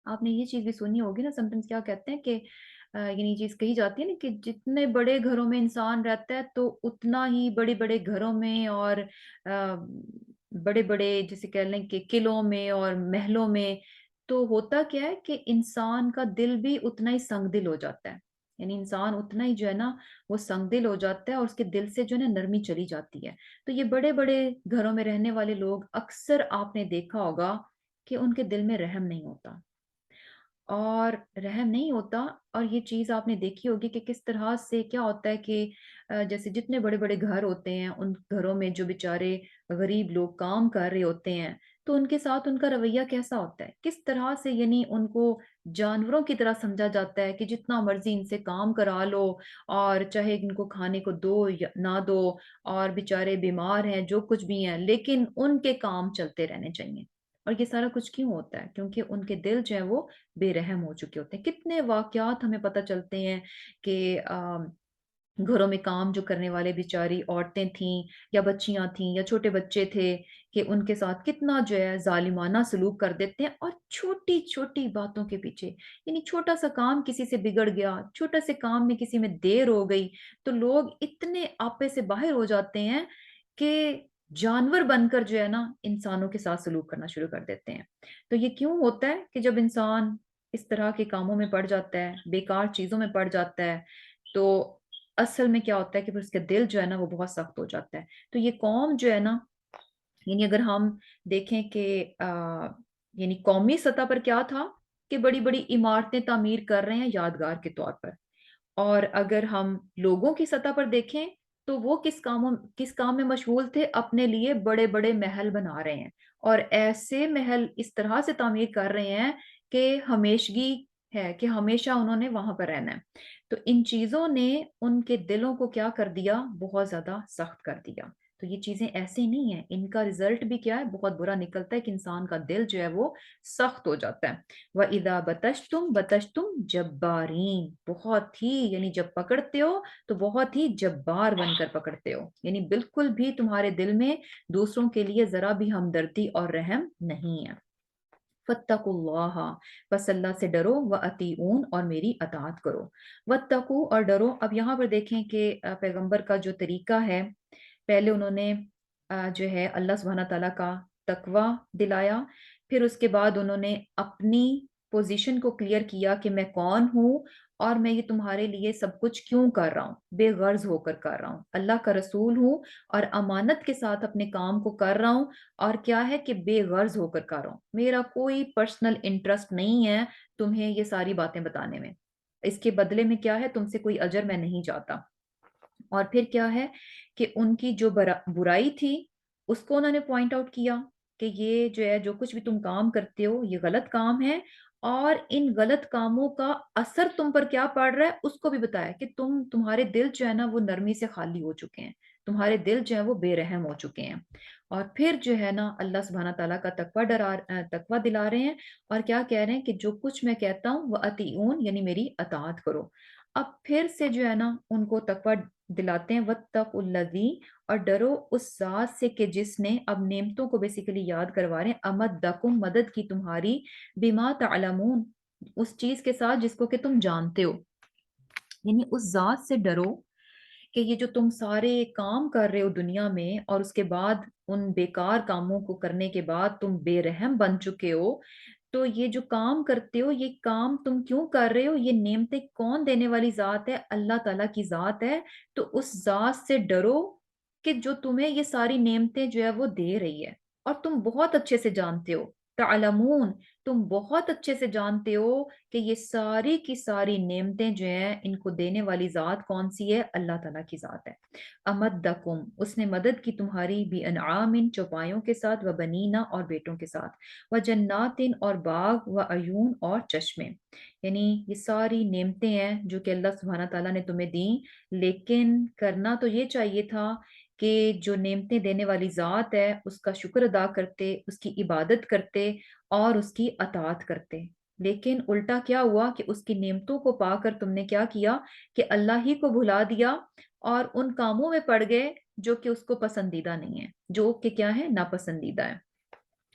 آپ نے یہ چیز بھی سنی ہوگی نا، سمٹائمز کیا کہتے ہیں کہ یعنی یہ چیز کہی جاتی ہے نا کہ جتنے بڑے گھروں میں انسان رہتا ہے تو اتنا ہی بڑے بڑے گھروں میں اور بڑے بڑے جیسے کہہ لیں کہ قلعوں میں اور محلوں میں، تو ہوتا کیا ہے کہ انسان کا دل بھی اتنا ہی سنگ دل ہو جاتا ہے۔ یعنی انسان اتنا ہی جو ہے نا وہ سنگ دل ہو جاتا ہے، اور اس کے دل سے جو ہے نا نرمی چلی جاتی ہے۔ تو یہ بڑے بڑے گھروں میں رہنے والے لوگ اکثر آپ نے دیکھا ہوگا کہ ان کے دل میں رحم نہیں ہوتا، اور رحم نہیں ہوتا۔ اور یہ چیز آپ نے دیکھی ہوگی کہ کس طرح سے کیا ہوتا ہے کہ جیسے جتنے بڑے بڑے گھر ہوتے ہیں، ان گھروں میں جو بیچارے غریب لوگ کام کر رہے ہوتے ہیں، تو ان کے ساتھ ان کا رویہ کیسا ہوتا ہے، کس طرح سے یعنی ان کو جانوروں کی طرح سمجھا جاتا ہے کہ جتنا مرضی ان سے کام کرا لو، اور چاہے ان کو کھانے کو دو یا نہ دو، اور بیچارے بیمار ہیں جو کچھ بھی ہیں، لیکن ان کے کام چلتے رہنے چاہیے۔ اور یہ سارا کچھ کیوں ہوتا ہے؟ کیونکہ ان کے دل جو ہے وہ بے رحم ہو چکے ہوتے ہیں۔ کتنے واقعات ہمیں پتہ چلتے ہیں کہ گھروں میں کام جو کرنے والے بیچاری عورتیں تھیں یا بچیاں تھیں یا چھوٹے بچے تھے، کہ ان کے ساتھ کتنا جو ہے ظالمانہ سلوک کر دیتے ہیں، اور چھوٹی چھوٹی باتوں کے پیچھے، یعنی چھوٹا سا کام کسی سے بگڑ گیا، چھوٹا سے کام میں کسی میں دیر ہو گئی، تو لوگ اتنے آپے سے باہر ہو جاتے ہیں کہ جانور بن کر جو ہے نا انسانوں کے ساتھ سلوک کرنا شروع کر دیتے ہیں۔ تو یہ کیوں ہوتا ہے کہ جب انسان اس طرح کے کاموں میں پڑ جاتا ہے، بیکار چیزوں میں پڑ جاتا ہے، تو اصل میں کیا ہوتا ہے کہ پھر اس کا دل جو ہے نا وہ بہت سخت ہو جاتا ہے۔ تو یہ قوم جو ہے نا، یعنی اگر ہم دیکھیں کہ یعنی قومی سطح پر کیا تھا کہ بڑی بڑی عمارتیں تعمیر کر رہے ہیں یادگار کے طور پر، اور اگر ہم لوگوں کی سطح پر دیکھیں تو وہ کس کام میں مشغول تھے؟ اپنے لیے بڑے بڑے محل بنا رہے ہیں، اور ایسے محل اس طرح سے تعمیر کر رہے ہیں کہ ہمیشگی ہے، کہ ہمیشہ انہوں نے وہاں پر رہنا ہے۔ تو ان چیزوں نے ان کے دلوں کو کیا کر دیا؟ بہت زیادہ سخت کر دیا۔ تو یہ چیزیں ایسے نہیں ہیں، ان کا رزلٹ بھی کیا ہے؟ بہت برا نکلتا ہے کہ انسان کا دل جو ہے وہ سخت ہو جاتا ہے۔ وَإِذَا بَطَشْتُمْ بَطَشْتُمْ جَبَّارِينَ، بہت ہی، یعنی جب پکڑتے ہو تو بہت ہی جبار بن کر پکڑتے ہو، یعنی بالکل بھی تمہارے دل میں دوسروں کے لیے ذرا بھی ہمدردی اور رحم نہیں ہے۔ فَاتَّقُوا اللَّهَ، بس اللہ سے ڈرو، وَأَطِیعُونَ، اور میری اطاعت کرو۔ وَاتَّقُوا، اور ڈرو۔ اب یہاں پر دیکھیں کہ پیغمبر کا جو طریقہ ہے، پہلے انہوں نے جو ہے اللہ سبحانہ تعالیٰ کا تقوی دلایا، پھر اس کے بعد انہوں نے اپنی پوزیشن کو کلیئر کیا کہ میں کون ہوں، اور میں یہ تمہارے لیے سب کچھ کیوں کر رہا ہوں، بے غرض ہو کر کر رہا ہوں، اللہ کا رسول ہوں اور امانت کے ساتھ اپنے کام کو کر رہا ہوں، اور کیا ہے کہ بے غرض ہو کر کر رہا ہوں، میرا کوئی پرسنل انٹرسٹ نہیں ہے تمہیں یہ ساری باتیں بتانے میں، اس کے بدلے میں کیا ہے، تم سے کوئی اجر میں نہیں چاہتا۔ اور پھر کیا ہے کہ ان کی جو برائی تھی اس کو انہوں نے پوائنٹ آؤٹ کیا کہ یہ جو ہے، جو کچھ بھی تم کام کرتے ہو یہ غلط کام ہے، اور ان غلط کاموں کا اثر تم پر کیا پڑ رہا ہے اس کو بھی بتایا کہ تمہارے دل جو ہے نا وہ نرمی سے خالی ہو چکے ہیں، تمہارے دل جو ہے وہ بے رحم ہو چکے ہیں، اور پھر جو ہے نا اللہ سبحانہ تعالیٰ کا تقوی دلا رہے ہیں، اور کیا کہہ رہے ہیں کہ جو کچھ میں کہتا ہوں وہ اطیعون، یعنی میری اطاعت کرو۔ اب پھر سے جو ہے نا ان کو تقوی دلاتے ہیں، وَاتَّقُوا الَّذِی، اور ڈرو اس ذات سے کہ جس نے، اب نعمتوں کو بیسیکلی یاد کروا رہے ہیں، امدکم، مدد کی تمہاری، بما تعلمون، اس چیز کے ساتھ جس کو کہ تم جانتے ہو، یعنی اس ذات سے ڈرو کہ یہ جو تم سارے کام کر رہے ہو دنیا میں، اور اس کے بعد ان بیکار کاموں کو کرنے کے بعد تم بے رحم بن چکے ہو، تو یہ جو کام کرتے ہو یہ کام تم کیوں کر رہے ہو؟ یہ نعمتیں کون دینے والی ذات ہے؟ اللہ تعالیٰ کی ذات ہے، تو اس ذات سے ڈرو کہ جو تمہیں یہ ساری نعمتیں جو ہے وہ دے رہی ہے، اور تم بہت اچھے سے جانتے ہو، تعلمون، تم بہت اچھے سے جانتے ہو کہ یہ ساری کی ساری نعمتیں جو ہیں ان کو دینے والی ذات کون سی ہے؟ اللہ تعالیٰ کی ذات ہے۔ امدکم، اس نے مدد کی تمہاری، بھی انعام، چوپایوں کے ساتھ، و بنینا، اور بیٹوں کے ساتھ، و جناتن، اور باغ، و عیون، اور چشمے، یعنی یہ ساری نعمتیں ہیں جو کہ اللہ سبحانہ تعالیٰ نے تمہیں دیں، لیکن کرنا تو یہ چاہیے تھا کہ جو نعمتیں دینے والی ذات ہے اس کا شکر ادا کرتے، اس کی عبادت کرتے اور اس کی اطاعت کرتے، لیکن الٹا کیا ہوا کہ اس کی نعمتوں کو پا کر تم نے کیا کیا کہ اللہ ہی کو بھلا دیا، اور ان کاموں میں پڑ گئے جو کہ اس کو پسندیدہ نہیں ہے، جو کہ کیا ہے؟ ناپسندیدہ ہے۔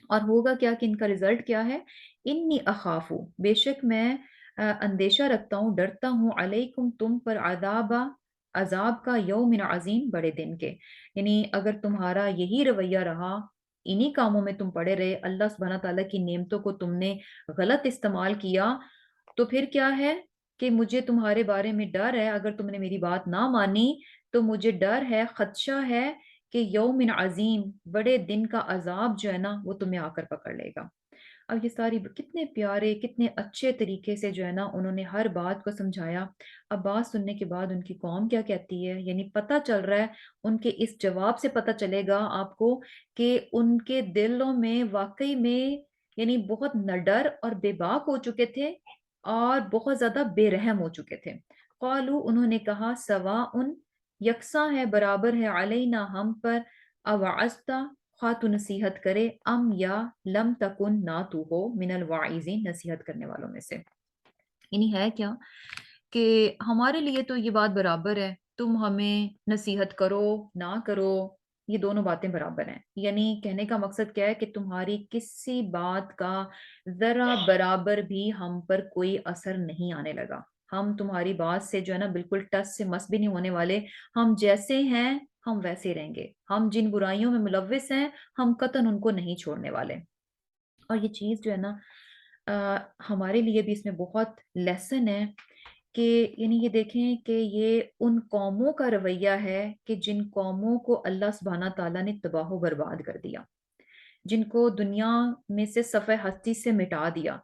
اور ہوگا کیا کہ ان کا رزلٹ کیا ہے؟ انی اخافو، بے شک میں اندیشہ رکھتا ہوں، ڈرتا ہوں، علیکم، تم پر، عذاب کا، یوم عظیم، بڑے دن کے، یعنی اگر تمہارا یہی رویہ رہا، انہی کاموں میں تم پڑے رہے، اللہ سبحانہ تعالیٰ کی نعمتوں کو تم نے غلط استعمال کیا، تو پھر کیا ہے کہ مجھے تمہارے بارے میں ڈر ہے، اگر تم نے میری بات نہ مانی تو مجھے ڈر ہے، خدشہ ہے کہ یوم عظیم، بڑے دن کا عذاب جو ہے نا وہ تمہیں آ کر پکڑ لے گا۔ اب یہ ساری کتنے پیارے، کتنے اچھے طریقے سے جو ہے نا انہوں نے ہر بات کو سمجھایا۔ اب بات سننے کے بعد ان کی قوم کیا کہتی ہے، یعنی پتہ چل رہا ہے ان کے اس جواب سے پتہ چلے گا آپ کو کہ ان کے دلوں میں واقعی میں یعنی بہت نڈر اور بے باک ہو چکے تھے، اور بہت زیادہ بے رحم ہو چکے تھے۔ قالو، انہوں نے کہا، سواء، یکساں ہے، برابر ہے، علینا، ہم پر، اوعظتا، خواہ تو نصیحت کرے، ام، یا لم تکن، نہ تو ہو، من الواعظین، نصیحت کرنے والوں میں سے، یعنی ہے کیا کہ ہمارے لیے تو یہ بات برابر ہے، تم ہمیں نصیحت کرو نہ کرو، یہ دونوں باتیں برابر ہیں، یعنی کہنے کا مقصد کیا ہے کہ تمہاری کسی بات کا ذرا برابر بھی ہم پر کوئی اثر نہیں آنے لگا، ہم تمہاری بات سے جو ہے نا بالکل ٹس سے مس بھی نہیں ہونے والے، ہم جیسے ہیں ہم ویسے رہیں گے، ہم جن برائیوں میں ملوث ہیں ہم قطعاً ان کو نہیں چھوڑنے والے۔ اور یہ چیز جو ہے نا ہمارے لیے بھی اس میں بہت لیسن ہے، کہ یعنی یہ دیکھیں کہ یہ ان قوموں کا رویہ ہے کہ جن قوموں کو اللہ سبحانہ تعالیٰ نے تباہ و برباد کر دیا، جن کو دنیا میں سے صفحہ ہستی سے مٹا دیا،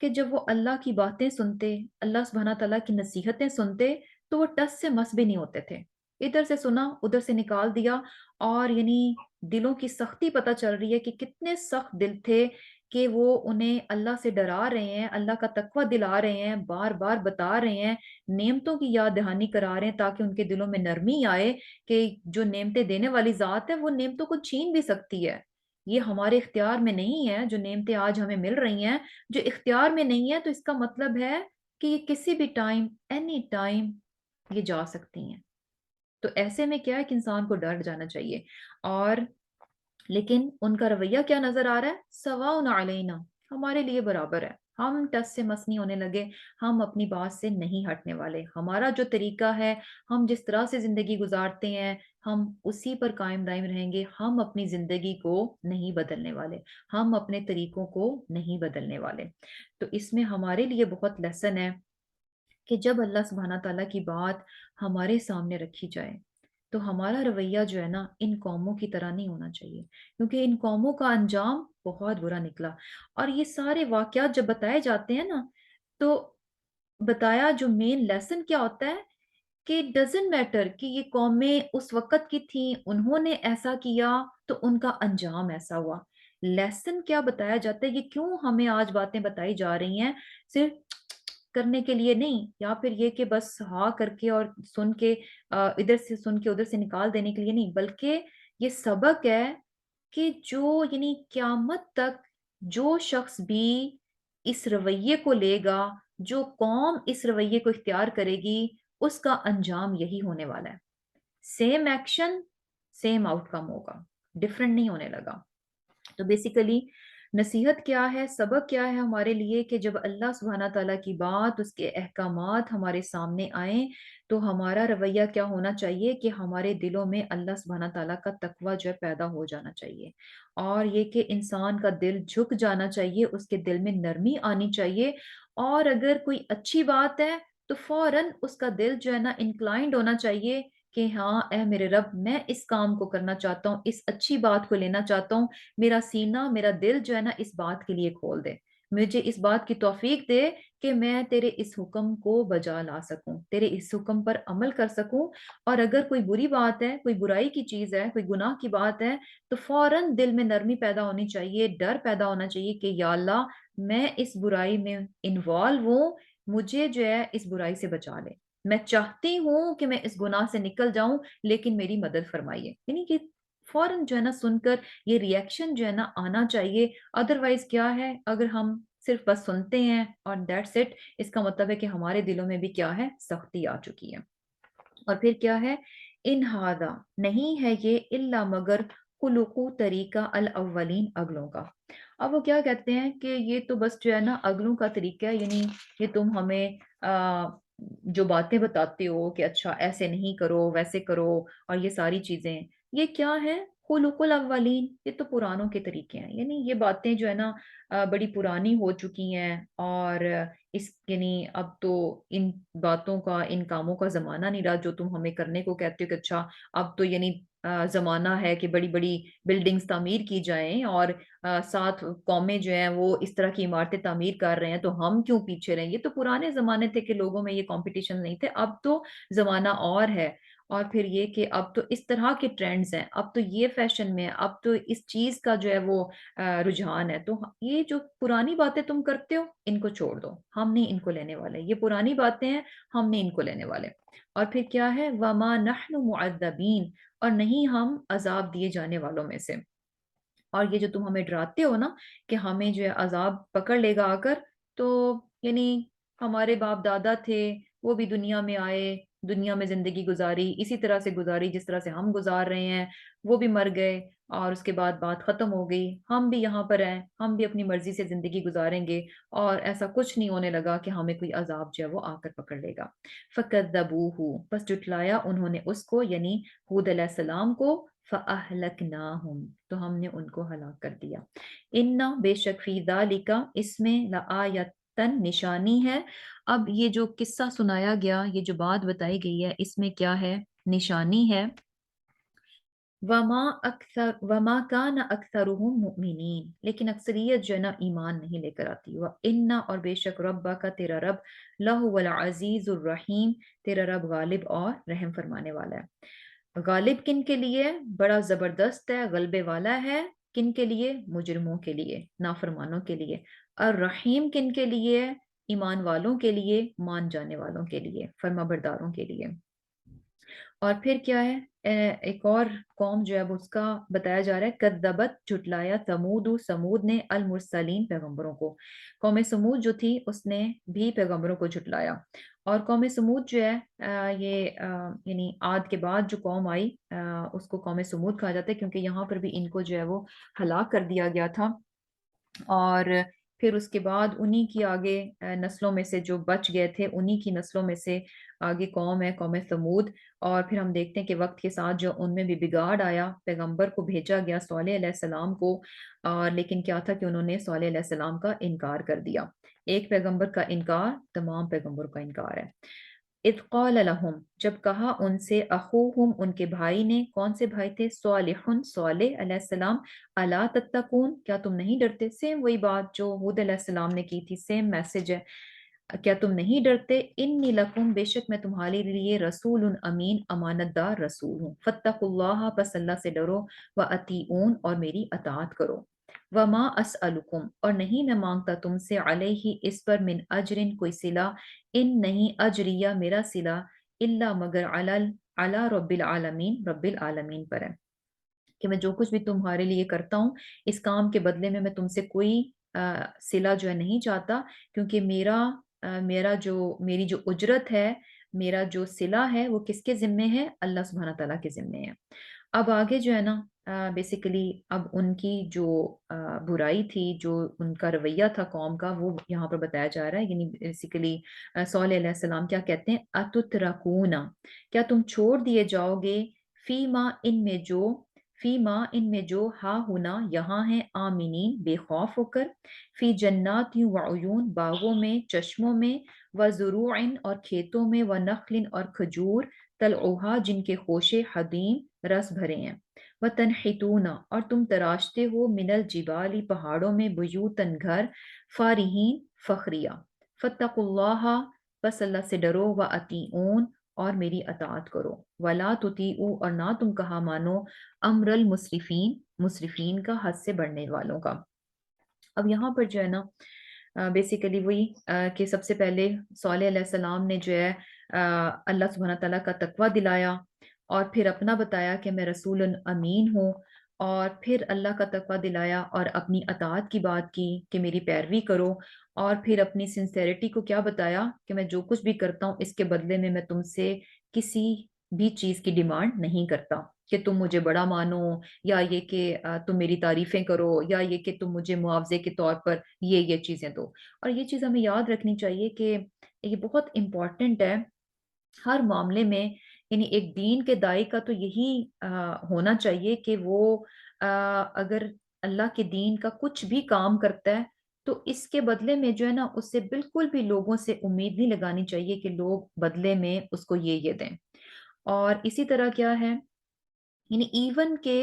کہ جب وہ اللہ کی باتیں سنتے، اللہ سبحانہ تعالیٰ کی نصیحتیں سنتے، تو وہ ٹس سے مس بھی نہیں ہوتے تھے۔ ادھر سے سنا ادھر سے نکال دیا، اور یعنی دلوں کی سختی پتہ چل رہی ہے کہ کتنے سخت دل تھے، کہ وہ انہیں اللہ سے ڈرا رہے ہیں، اللہ کا تقوی دلا رہے ہیں، بار بار بتا رہے ہیں، نعمتوں کی یاد دہانی کرا رہے ہیں تاکہ ان کے دلوں میں نرمی آئے کہ جو نعمتیں دینے والی ذات ہے وہ نعمتوں کو چھین بھی سکتی ہے۔ یہ ہمارے اختیار میں نہیں ہے جو نعمتیں آج ہمیں مل رہی ہیں، جو اختیار میں نہیں ہے تو اس کا مطلب ہے کہ یہ کسی بھی ٹائم، اینی ٹائم یہ جا سکتی ہیں۔ تو ایسے میں کیا ہے کہ انسان کو ڈر جانا چاہیے۔ اور لیکن ان کا رویہ کیا نظر آ رہا ہے؟ سواء علینا، ہمارے لیے برابر ہے، ہم ٹس سے مس نہیں ہونے لگے، ہم اپنی بات سے نہیں ہٹنے والے، ہمارا جو طریقہ ہے، ہم جس طرح سے زندگی گزارتے ہیں، ہم اسی پر قائم دائم رہیں گے، ہم اپنی زندگی کو نہیں بدلنے والے، ہم اپنے طریقوں کو نہیں بدلنے والے۔ تو اس میں ہمارے لیے بہت لیسن ہے کہ جب اللہ سبحانہ تعالیٰ کی بات ہمارے سامنے رکھی جائے تو ہمارا رویہ جو ہے نا ان قوموں کی طرح نہیں ہونا چاہیے، کیونکہ ان قوموں کا انجام بہت برا نکلا۔ اور یہ سارے واقعات جب بتائے جاتے ہیں نا، تو بتایا جو مین لیسن کیا ہوتا ہے کہ ڈزنٹ میٹر کہ یہ قومیں اس وقت کی تھیں، انہوں نے ایسا کیا تو ان کا انجام ایسا ہوا۔ لیسن کیا بتایا جاتا ہے، یہ کیوں ہمیں آج باتیں بتائی جا رہی ہیں، صرف کرنے کے لیے نہیں، یا پھر یہ کہ بس ہاں کر کے اور سن کے ادھر سے سن کے ادھر سے نکال دینے کے لیے نہیں، بلکہ یہ سبق ہے کہ جو یعنی قیامت تک جو شخص بھی اس رویے کو لے گا، جو قوم اس رویے کو اختیار کرے گی، اس کا انجام یہی ہونے والا ہے۔ سیم ایکشن، سیم آؤٹ کم ہوگا، ڈفرنٹ نہیں ہونے لگا۔ تو بیسیکلی نصیحت کیا ہے، سبق کیا ہے ہمارے لیے کہ جب اللہ سبحانہ تعالیٰ کی بات، اس کے احکامات ہمارے سامنے آئیں تو ہمارا رویہ کیا ہونا چاہیے کہ ہمارے دلوں میں اللہ سبحانہ تعالیٰ کا تقوی جو ہے پیدا ہو جانا چاہیے، اور یہ کہ انسان کا دل جھک جانا چاہیے، اس کے دل میں نرمی آنی چاہیے، اور اگر کوئی اچھی بات ہے تو فوراً اس کا دل جو ہے نا انکلائنڈ ہونا چاہیے کہ ہاں اے میرے رب، میں اس کام کو کرنا چاہتا ہوں، اس اچھی بات کو لینا چاہتا ہوں، میرا سینہ، میرا دل جو ہے نا اس بات کے لیے کھول دے، مجھے اس بات کی توفیق دے کہ میں تیرے اس حکم کو بجا لا سکوں، تیرے اس حکم پر عمل کر سکوں۔ اور اگر کوئی بری بات ہے، کوئی برائی کی چیز ہے، کوئی گناہ کی بات ہے، تو فوراً دل میں نرمی پیدا ہونی چاہیے، ڈر پیدا ہونا چاہیے کہ یا اللہ، میں اس برائی میں انوالو ہوں، مجھے جو ہے اس برائی سے بچا لے، میں چاہتی ہوں کہ میں اس گناہ سے نکل جاؤں، لیکن میری مدد فرمائیے۔ یعنی کہ فوراً جو ہے نا سن کر یہ ریئیکشن جو ہے نا آنا چاہیے۔ ادروائز کیا ہے، اگر ہم صرف بس سنتے ہیں اور دیٹس اٹ، اس کا مطلب ہے کہ ہمارے دلوں میں بھی کیا ہے، سختی آ چکی ہے۔ اور پھر کیا ہے، ان ہادہ، نہیں ہے یہ الا مگر خلقو طریقہ الاولین، اگلوں کا۔ اب وہ کیا کہتے ہیں کہ یہ تو بس جو ہے نا اگلوں کا طریقہ ہے، یعنی یہ تم ہمیں جو باتیں بتاتے ہو کہ اچھا ایسے نہیں کرو، ویسے کرو، اور یہ ساری چیزیں، یہ کیا ہے، خلق الاولین، یہ تو پرانوں کے طریقے ہیں، یعنی یہ باتیں جو ہے نا بڑی پرانی ہو چکی ہیں، اور اس یعنی اب تو ان باتوں کا، ان کاموں کا زمانہ نہیں رہا جو تم ہمیں کرنے کو کہتے ہو کہ اچھا اب تو یعنی زمانہ ہے کہ بڑی بڑی بلڈنگز تعمیر کی جائیں، اور ساتھ قومیں جو ہیں وہ اس طرح کی عمارتیں تعمیر کر رہے ہیں، تو ہم کیوں پیچھے رہیں؟ یہ تو پرانے زمانے تھے کہ لوگوں میں یہ کمپٹیشن نہیں تھے، اب تو زمانہ اور ہے۔ اور پھر یہ کہ اب تو اس طرح کے ٹرینڈز ہیں، اب تو یہ فیشن میں، اب تو اس چیز کا جو ہے وہ رجحان ہے، تو یہ جو پرانی باتیں تم کرتے ہو ان کو چھوڑ دو، ہم نہیں ان کو لینے والے، یہ پرانی باتیں ہیں، ہم نہیں ان کو لینے والے۔ اور پھر کیا ہے، وَمَا نَحْنُ مُعَذَّبِينَ، اور نہیں ہم عذاب دیے جانے والوں میں سے۔ اور یہ جو تم ہمیں ڈراتے ہو نا کہ ہمیں جو ہے عذاب پکڑ لے گا آ کر، تو یعنی ہمارے باپ دادا تھے، وہ بھی دنیا میں آئے، دنیا میں زندگی گزاری، اسی طرح سے گزاری جس طرح سے ہم گزار رہے ہیں، وہ بھی مر گئے، اور اس کے بعد بات ختم ہو گئی، ہم بھی یہاں پر ہیں، ہم بھی اپنی مرضی سے زندگی گزاریں گے، اور ایسا کچھ نہیں ہونے لگا کہ ہمیں کوئی عذاب جو ہے وہ آ کر پکڑ لے گا۔ فَكَذَّبُوهُ، بس جٹلایا انہوں نے اس کو، یعنی ہود علیہ السلام کو، فَأَهْلَكْنَاهُمْ، تو ہم نے ان کو ہلاک کر دیا۔ اِنَّ، بے شک، فِي ذَلِكَ، اس میں، لَآیَةً، نشانی ہے۔ اب یہ جو قصہ سنایا گیا، یہ جو بات بتائی گئی ہے، اس میں کیا ہے، نشانی ہے وما کان اکثرهم مؤمنین، لیکن اکثریت جو ہے نا ایمان نہیں لے کر آتی. وَإِنَّ، اور بے شک ربک کا تیرا رب، لَهُوَ العزیز الرحیم، تیرا رب غالب اور رحم فرمانے والا ہے. غالب کن کے لیے؟ بڑا زبردست ہے، غلبے والا ہے. کن کے لیے؟ مجرموں کے لیے، نافرمانوں کے لیے. الرحیم کن کے لیے؟ ایمان والوں کے لیے، مان جانے والوں کے لیے، فرما برداروں کے لیے. اور پھر کیا ہے؟ ایک اور قوم جو ہے وہ اس کا بتایا جا رہا ہے، کذبت، جھٹلایا، سمود نے، المرسلین، پیغمبروں کو. قوم سمود جو تھی اس نے بھی پیغمبروں کو جھٹلایا. اور قوم سمود جو ہے یعنی عاد کے بعد جو قوم آئی اس کو قوم سمود کہا جاتا ہے، کیونکہ یہاں پر بھی ان کو جو ہے وہ ہلاک کر دیا گیا تھا. اور پھر اس کے بعد انہی کی آگے نسلوں میں سے جو بچ گئے تھے انہی کی نسلوں میں سے آگے قوم ہے، قوم سمود. اور پھر ہم دیکھتے ہیں کہ وقت کے ساتھ جو ان میں بھی بگاڑ آیا، پیغمبر کو بھیجا گیا صالح علیہ السلام کو، اور لیکن کیا تھا کہ انہوں نے صالح علیہ السلام کا انکار کر دیا. ایک پیغمبر کا انکار تمام پیغمبر کا انکار ہے. اذ قال لهم، جب کہا ان سے، اخوہم، ان کے بھائی نے. کون سے بھائی تھے؟ صالح، صالح علیہ السلام. الا تتقون، کیا تم نہیں ڈرتے؟ سیم وہی بات جو ہود علیہ السلام نے کی تھی، سیم میسج ہے. کیا تم نہیں ڈرتے؟ انی لکم، بے شک میں تمہارے لیے رسول امین، امانت دار رسول ہوں. فاتقوا اللہ، پس اللہ سے ڈرو. واطیعون، اور میری اطاعت کرو. وما اسألکم، اور نہیں میں مانگتا تم سے، علیہ، اس پر، من اجرن، کوئی صلہ. ان نہیں، اجریہ، میرا صلہ، الا، مگر، علی رب العالمین، رب العالمین پر ہے. کہ میں جو کچھ بھی تمہارے لیے کرتا ہوں اس کام کے بدلے میں تم سے کوئی صلہ جو ہے نہیں چاہتا، کیونکہ میری جو اجرت ہے، میرا جو صلہ ہے وہ کس کے ذمے ہے؟ اللہ سبحانہ تعالیٰ کے ذمے ہے. اب آگے جو ہے نا بیسیکلی اب ان کی جو برائی تھی، جو ان کا رویہ تھا قوم کا، وہ یہاں پر بتایا جا رہا ہے. یعنی بیسیکلی صالح علیہ السلام کیا کہتے ہیں؟ اتترکون، کیا تم چھوڑ دیے جاؤ گے، فی ماں ان میں جو ہا ہونا یہاں ہے، آمینین، بے خوف ہو کر، فی جنات وعیون، باغوں میں، چشموں میں، وزروع، اور کھیتوں میں، ونخل، اور کھجور، طلعھا، جن کے خوشے، حدیم، رس بھرے ہیں. وتنحتون، اور تم تراشتے ہو، من الجبال، پہاڑوں میں، بیوتن، گھر، فارہین، فخریہ. فاتقوا اللہ، بس اللہ سے ڈرو، واطیعون، اور میری اطاعت کرو. ولا تطیعوا، اور نہ تم کہا مانو، امر المسرفین، مسرفین کا، حد سے بڑھنے والوں کا. اب یہاں پر جو ہے نا بیسیکلی وہی کہ سب سے پہلے صالح علیہ السلام نے جو ہے اللہ سبحانہ تعالیٰ کا تقوی دلایا، اور پھر اپنا بتایا کہ میں رسول امین ہوں، اور پھر اللہ کا تقوی دلایا اور اپنی اطاعت کی بات کی کہ میری پیروی کرو، اور پھر اپنی سنسیریٹی کو کیا بتایا کہ میں جو کچھ بھی کرتا ہوں اس کے بدلے میں تم سے کسی بھی چیز کی ڈیمانڈ نہیں کرتا کہ تم مجھے بڑا مانو، یا یہ کہ تم میری تعریفیں کرو، یا یہ کہ تم مجھے معاوضے کے طور پر یہ چیزیں دو. اور یہ چیز ہمیں یاد رکھنی چاہیے کہ یہ بہت امپورٹنٹ ہے ہر معاملے میں. یعنی ایک دین کے داعی کا تو یہی ہونا چاہیے کہ وہ اگر اللہ کے دین کا کچھ بھی کام کرتا ہے تو اس کے بدلے میں جو ہے نا اس سے بالکل بھی لوگوں سے امید نہیں لگانی چاہیے کہ لوگ بدلے میں اس کو یہ دیں. اور اسی طرح کیا ہے، یعنی ایون کہ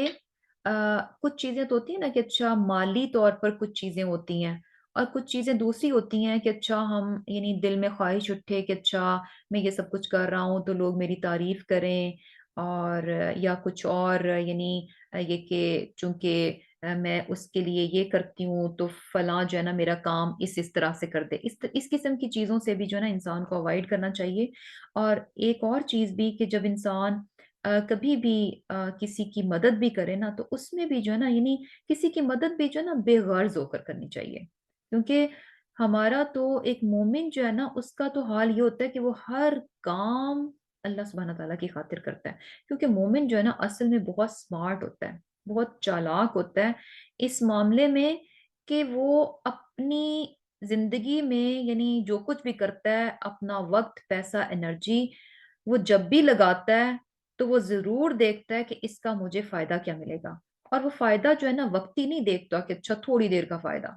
کچھ چیزیں تو ہوتی ہیں نا کہ اچھا مالی طور پر کچھ چیزیں ہوتی ہیں، اور کچھ چیزیں دوسری ہوتی ہیں کہ اچھا ہم یعنی دل میں خواہش اٹھے کہ اچھا میں یہ سب کچھ کر رہا ہوں تو لوگ میری تعریف کریں، اور یا کچھ اور یعنی یہ کہ چونکہ میں اس کے لیے یہ کرتی ہوں تو فلاں جو ہے نا میرا کام اس طرح سے کر دے. اس قسم کی چیزوں سے بھی جو ہے نا انسان کو اوائڈ کرنا چاہیے. اور ایک اور چیز بھی کہ جب انسان کبھی بھی کسی کی مدد بھی کرے نا تو اس میں بھی جو ہے نا یعنی کسی کی مدد بھی جو ہے نا بے غرض ہو کر کرنی چاہیے. کیونکہ ہمارا تو ایک مومن جو ہے نا اس کا تو حال یہ ہوتا ہے کہ وہ ہر کام اللہ سبحانہ تعالیٰ کی خاطر کرتا ہے. کیونکہ مومن جو ہے نا اصل میں بہت سمارٹ ہوتا ہے، بہت چالاک ہوتا ہے اس معاملے میں کہ وہ اپنی زندگی میں یعنی جو کچھ بھی کرتا ہے، اپنا وقت، پیسہ، انرجی، وہ جب بھی لگاتا ہے تو وہ ضرور دیکھتا ہے کہ اس کا مجھے فائدہ کیا ملے گا. اور وہ فائدہ جو ہے نا وقتی نہیں دیکھتا کہ اچھا تھوڑی دیر کا فائدہ،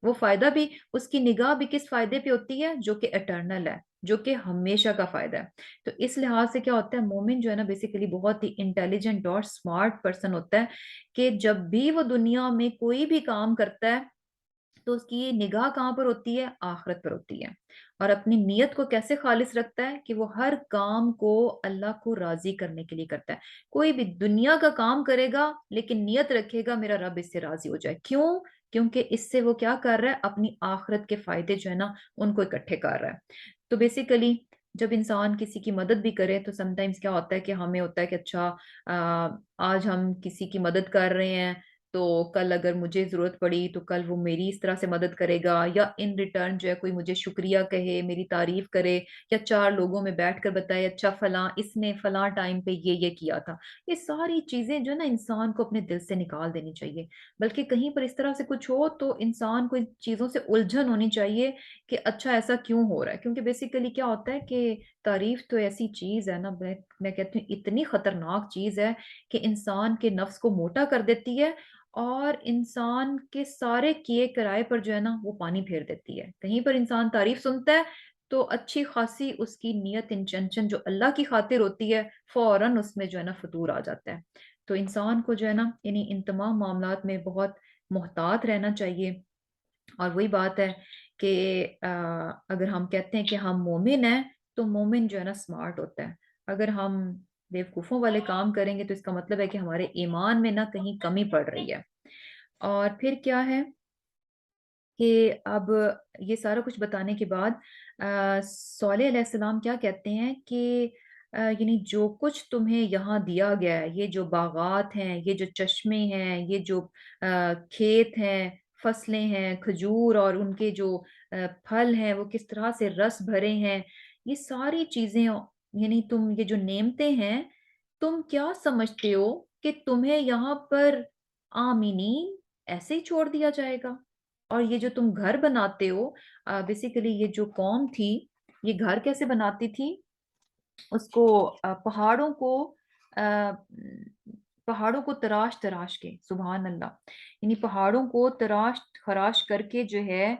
وہ فائدہ بھی، اس کی نگاہ بھی کس فائدے پہ ہوتی ہے؟ جو کہ اٹرنل ہے، جو کہ ہمیشہ کا فائدہ ہے۔ تو اس لحاظ سے کیا ہوتا ہے، مومن جو ہے نا بیسیکلی بہت ہی انٹیلیجنٹ اور سمارٹ پرسن ہوتا ہے، کہ جب بھی وہ دنیا میں کوئی بھی کام کرتا ہے تو اس کی نگاہ کہاں پر ہوتی ہے؟ آخرت پر ہوتی ہے۔ اور اپنی نیت کو کیسے خالص رکھتا ہے؟ کہ وہ ہر کام کو اللہ کو راضی کرنے کے لیے کرتا ہے۔ کوئی بھی دنیا کا کام کرے گا لیکن نیت رکھے گا میرا رب اس سے راضی ہو جائے۔ کیوں؟ کیونکہ اس سے وہ کیا کر رہا ہے؟ اپنی آخرت کے فائدے جو ہے نا ان کو اکٹھے کر رہا ہے۔ تو بیسیکلی جب انسان کسی کی مدد بھی کرے تو سم ٹائمز کیا ہوتا ہے کہ ہمیں ہوتا ہے کہ اچھا آج ہم کسی کی مدد کر رہے ہیں تو کل اگر مجھے ضرورت پڑی تو کل وہ میری اس طرح سے مدد کرے گا، یا ان ریٹرن جو ہے کوئی مجھے شکریہ کہے، میری تعریف کرے، یا چار لوگوں میں بیٹھ کر بتائے اچھا فلاں اس نے فلاں ٹائم پہ یہ کیا تھا۔ یہ ساری چیزیں جو ہے نا انسان کو اپنے دل سے نکال دینی چاہیے، بلکہ کہیں پر اس طرح سے کچھ ہو تو انسان کو ان چیزوں سے الجھن ہونی چاہیے کہ اچھا ایسا کیوں ہو رہا ہے، کیونکہ بیسیکلی کیا ہوتا ہے کہ تعریف تو ایسی چیز ہے نا، میں کہتی ہوں اتنی خطرناک چیز ہے کہ انسان کے نفس کو موٹا کر دیتی ہے، اور انسان کے سارے کیے کرائے پر جو ہے نا وہ پانی پھیر دیتی ہے۔ کہیں پر انسان تعریف سنتا ہے تو اچھی خاصی اس کی نیت انٹینشن جو اللہ کی خاطر ہوتی ہے فوراً اس میں جو ہے نا فطور آ جاتا ہے۔ تو انسان کو جو ہے نا یعنی ان تمام معاملات میں بہت محتاط رہنا چاہیے۔ اور وہی بات ہے کہ اگر ہم کہتے ہیں کہ ہم مومن ہیں تو مومن جو ہے نا سمارٹ ہوتا ہے۔ اگر ہم بیوقوفوں والے کام کریں گے تو اس کا مطلب ہے کہ ہمارے ایمان میں نہ کہیں کمی پڑ رہی ہے۔ اور پھر کیا ہے کہ اب یہ سارا کچھ بتانے کے بعد صالح علیہ السلام کیا کہتے ہیں کہ یعنی جو کچھ تمہیں یہاں دیا گیا ہے، یہ جو باغات ہیں، یہ جو چشمے ہیں، یہ جو کھیت ہیں، فصلیں ہیں، کھجور اور ان کے جو پھل ہیں وہ کس طرح سے رس بھرے ہیں، یہ ساری چیزیں یعنی تم یہ جو نعمتیں ہیں، تم کیا سمجھتے ہو کہ تمہیں یہاں پر آمینین ایسے ہی چھوڑ دیا جائے گا؟ اور یہ جو تم گھر بناتے ہو، بیسیکلی یہ جو قوم تھی یہ گھر کیسے بناتی تھی؟ اس کو پہاڑوں کو آ، پہاڑوں کو تراش تراش کے، سبحان اللہ، یعنی پہاڑوں کو تراش خراش کر کے جو ہے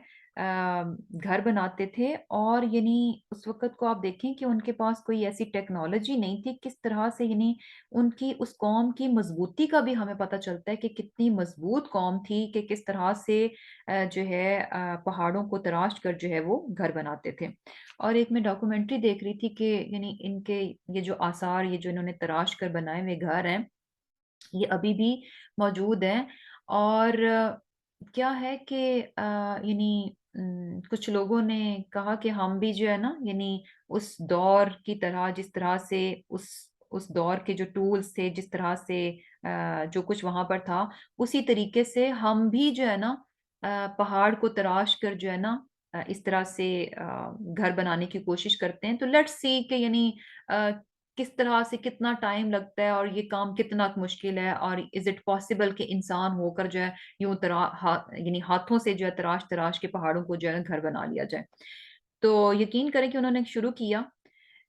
گھر بناتے تھے۔ اور یعنی اس وقت کو آپ دیکھیں کہ ان کے پاس کوئی ایسی ٹیکنالوجی نہیں تھی، کس طرح سے یعنی ان کی اس قوم کی مضبوطی کا بھی ہمیں پتہ چلتا ہے کہ کتنی مضبوط قوم تھی، کہ کس طرح سے جو ہے پہاڑوں کو تراش کر جو ہے وہ گھر بناتے تھے۔ اور ایک میں ڈاکومنٹری دیکھ رہی تھی کہ یعنی ان کے یہ جو آثار، یہ جو انہوں نے تراش کر بنائے ہوئے گھر ہیں، یہ ابھی بھی موجود ہیں۔ اور کیا ہے کہ یعنی کچھ لوگوں نے کہا کہ ہم بھی جو ہے نا یعنی اس دور کی طرح، جس طرح سے اس دور کے جو ٹولز تھے، جس طرح سے جو کچھ وہاں پر تھا، اسی طریقے سے ہم بھی جو ہے نا پہاڑ کو تراش کر جو ہے نا اس طرح سے گھر بنانے کی کوشش کرتے ہیں۔ تو لیٹس سی کہ یعنی آ، کس طرح سے کتنا ٹائم لگتا ہے اور یہ کام کتنا مشکل ہے، اور از اٹ پاسبل کہ انسان ہو کر جو ہے یوں یعنی ہاتھوں سے جو ہے تراش تراش کے پہاڑوں کو جو ہے گھر بنا لیا جائے۔ تو یقین کریں کہ انہوں نے شروع کیا،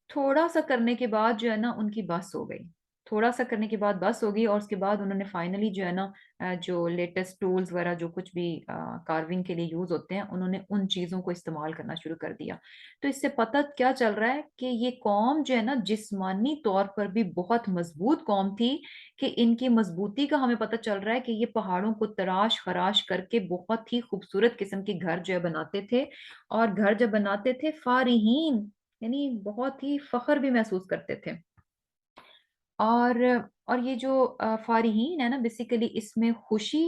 تھوڑا سا کرنے کے بعد جو ہے نا ان کی بس ہو گئی، تھوڑا سا کرنے کے بعد بس ہو گئی، اور اس کے بعد انہوں نے فائنلی جو ہے نا جو لیٹسٹ ٹولز وغیرہ جو کچھ بھی کارونگ کے لیے یوز ہوتے ہیں، انہوں نے ان چیزوں کو استعمال کرنا شروع کر دیا۔ تو اس سے پتہ کیا چل رہا ہے کہ یہ قوم جو ہے نا جسمانی طور پر بھی بہت مضبوط قوم تھی، کہ ان کی مضبوطی کا ہمیں پتہ چل رہا ہے کہ یہ پہاڑوں کو تراش خراش کر کے بہت ہی خوبصورت قسم کے گھر جو ہے بناتے تھے، اور گھر جب بناتے تھے فارحین، یعنی بہت ہی فخر بھی محسوس کرتے تھے۔ اور یہ جو فارحین ہے نا بیسیکلی اس میں خوشی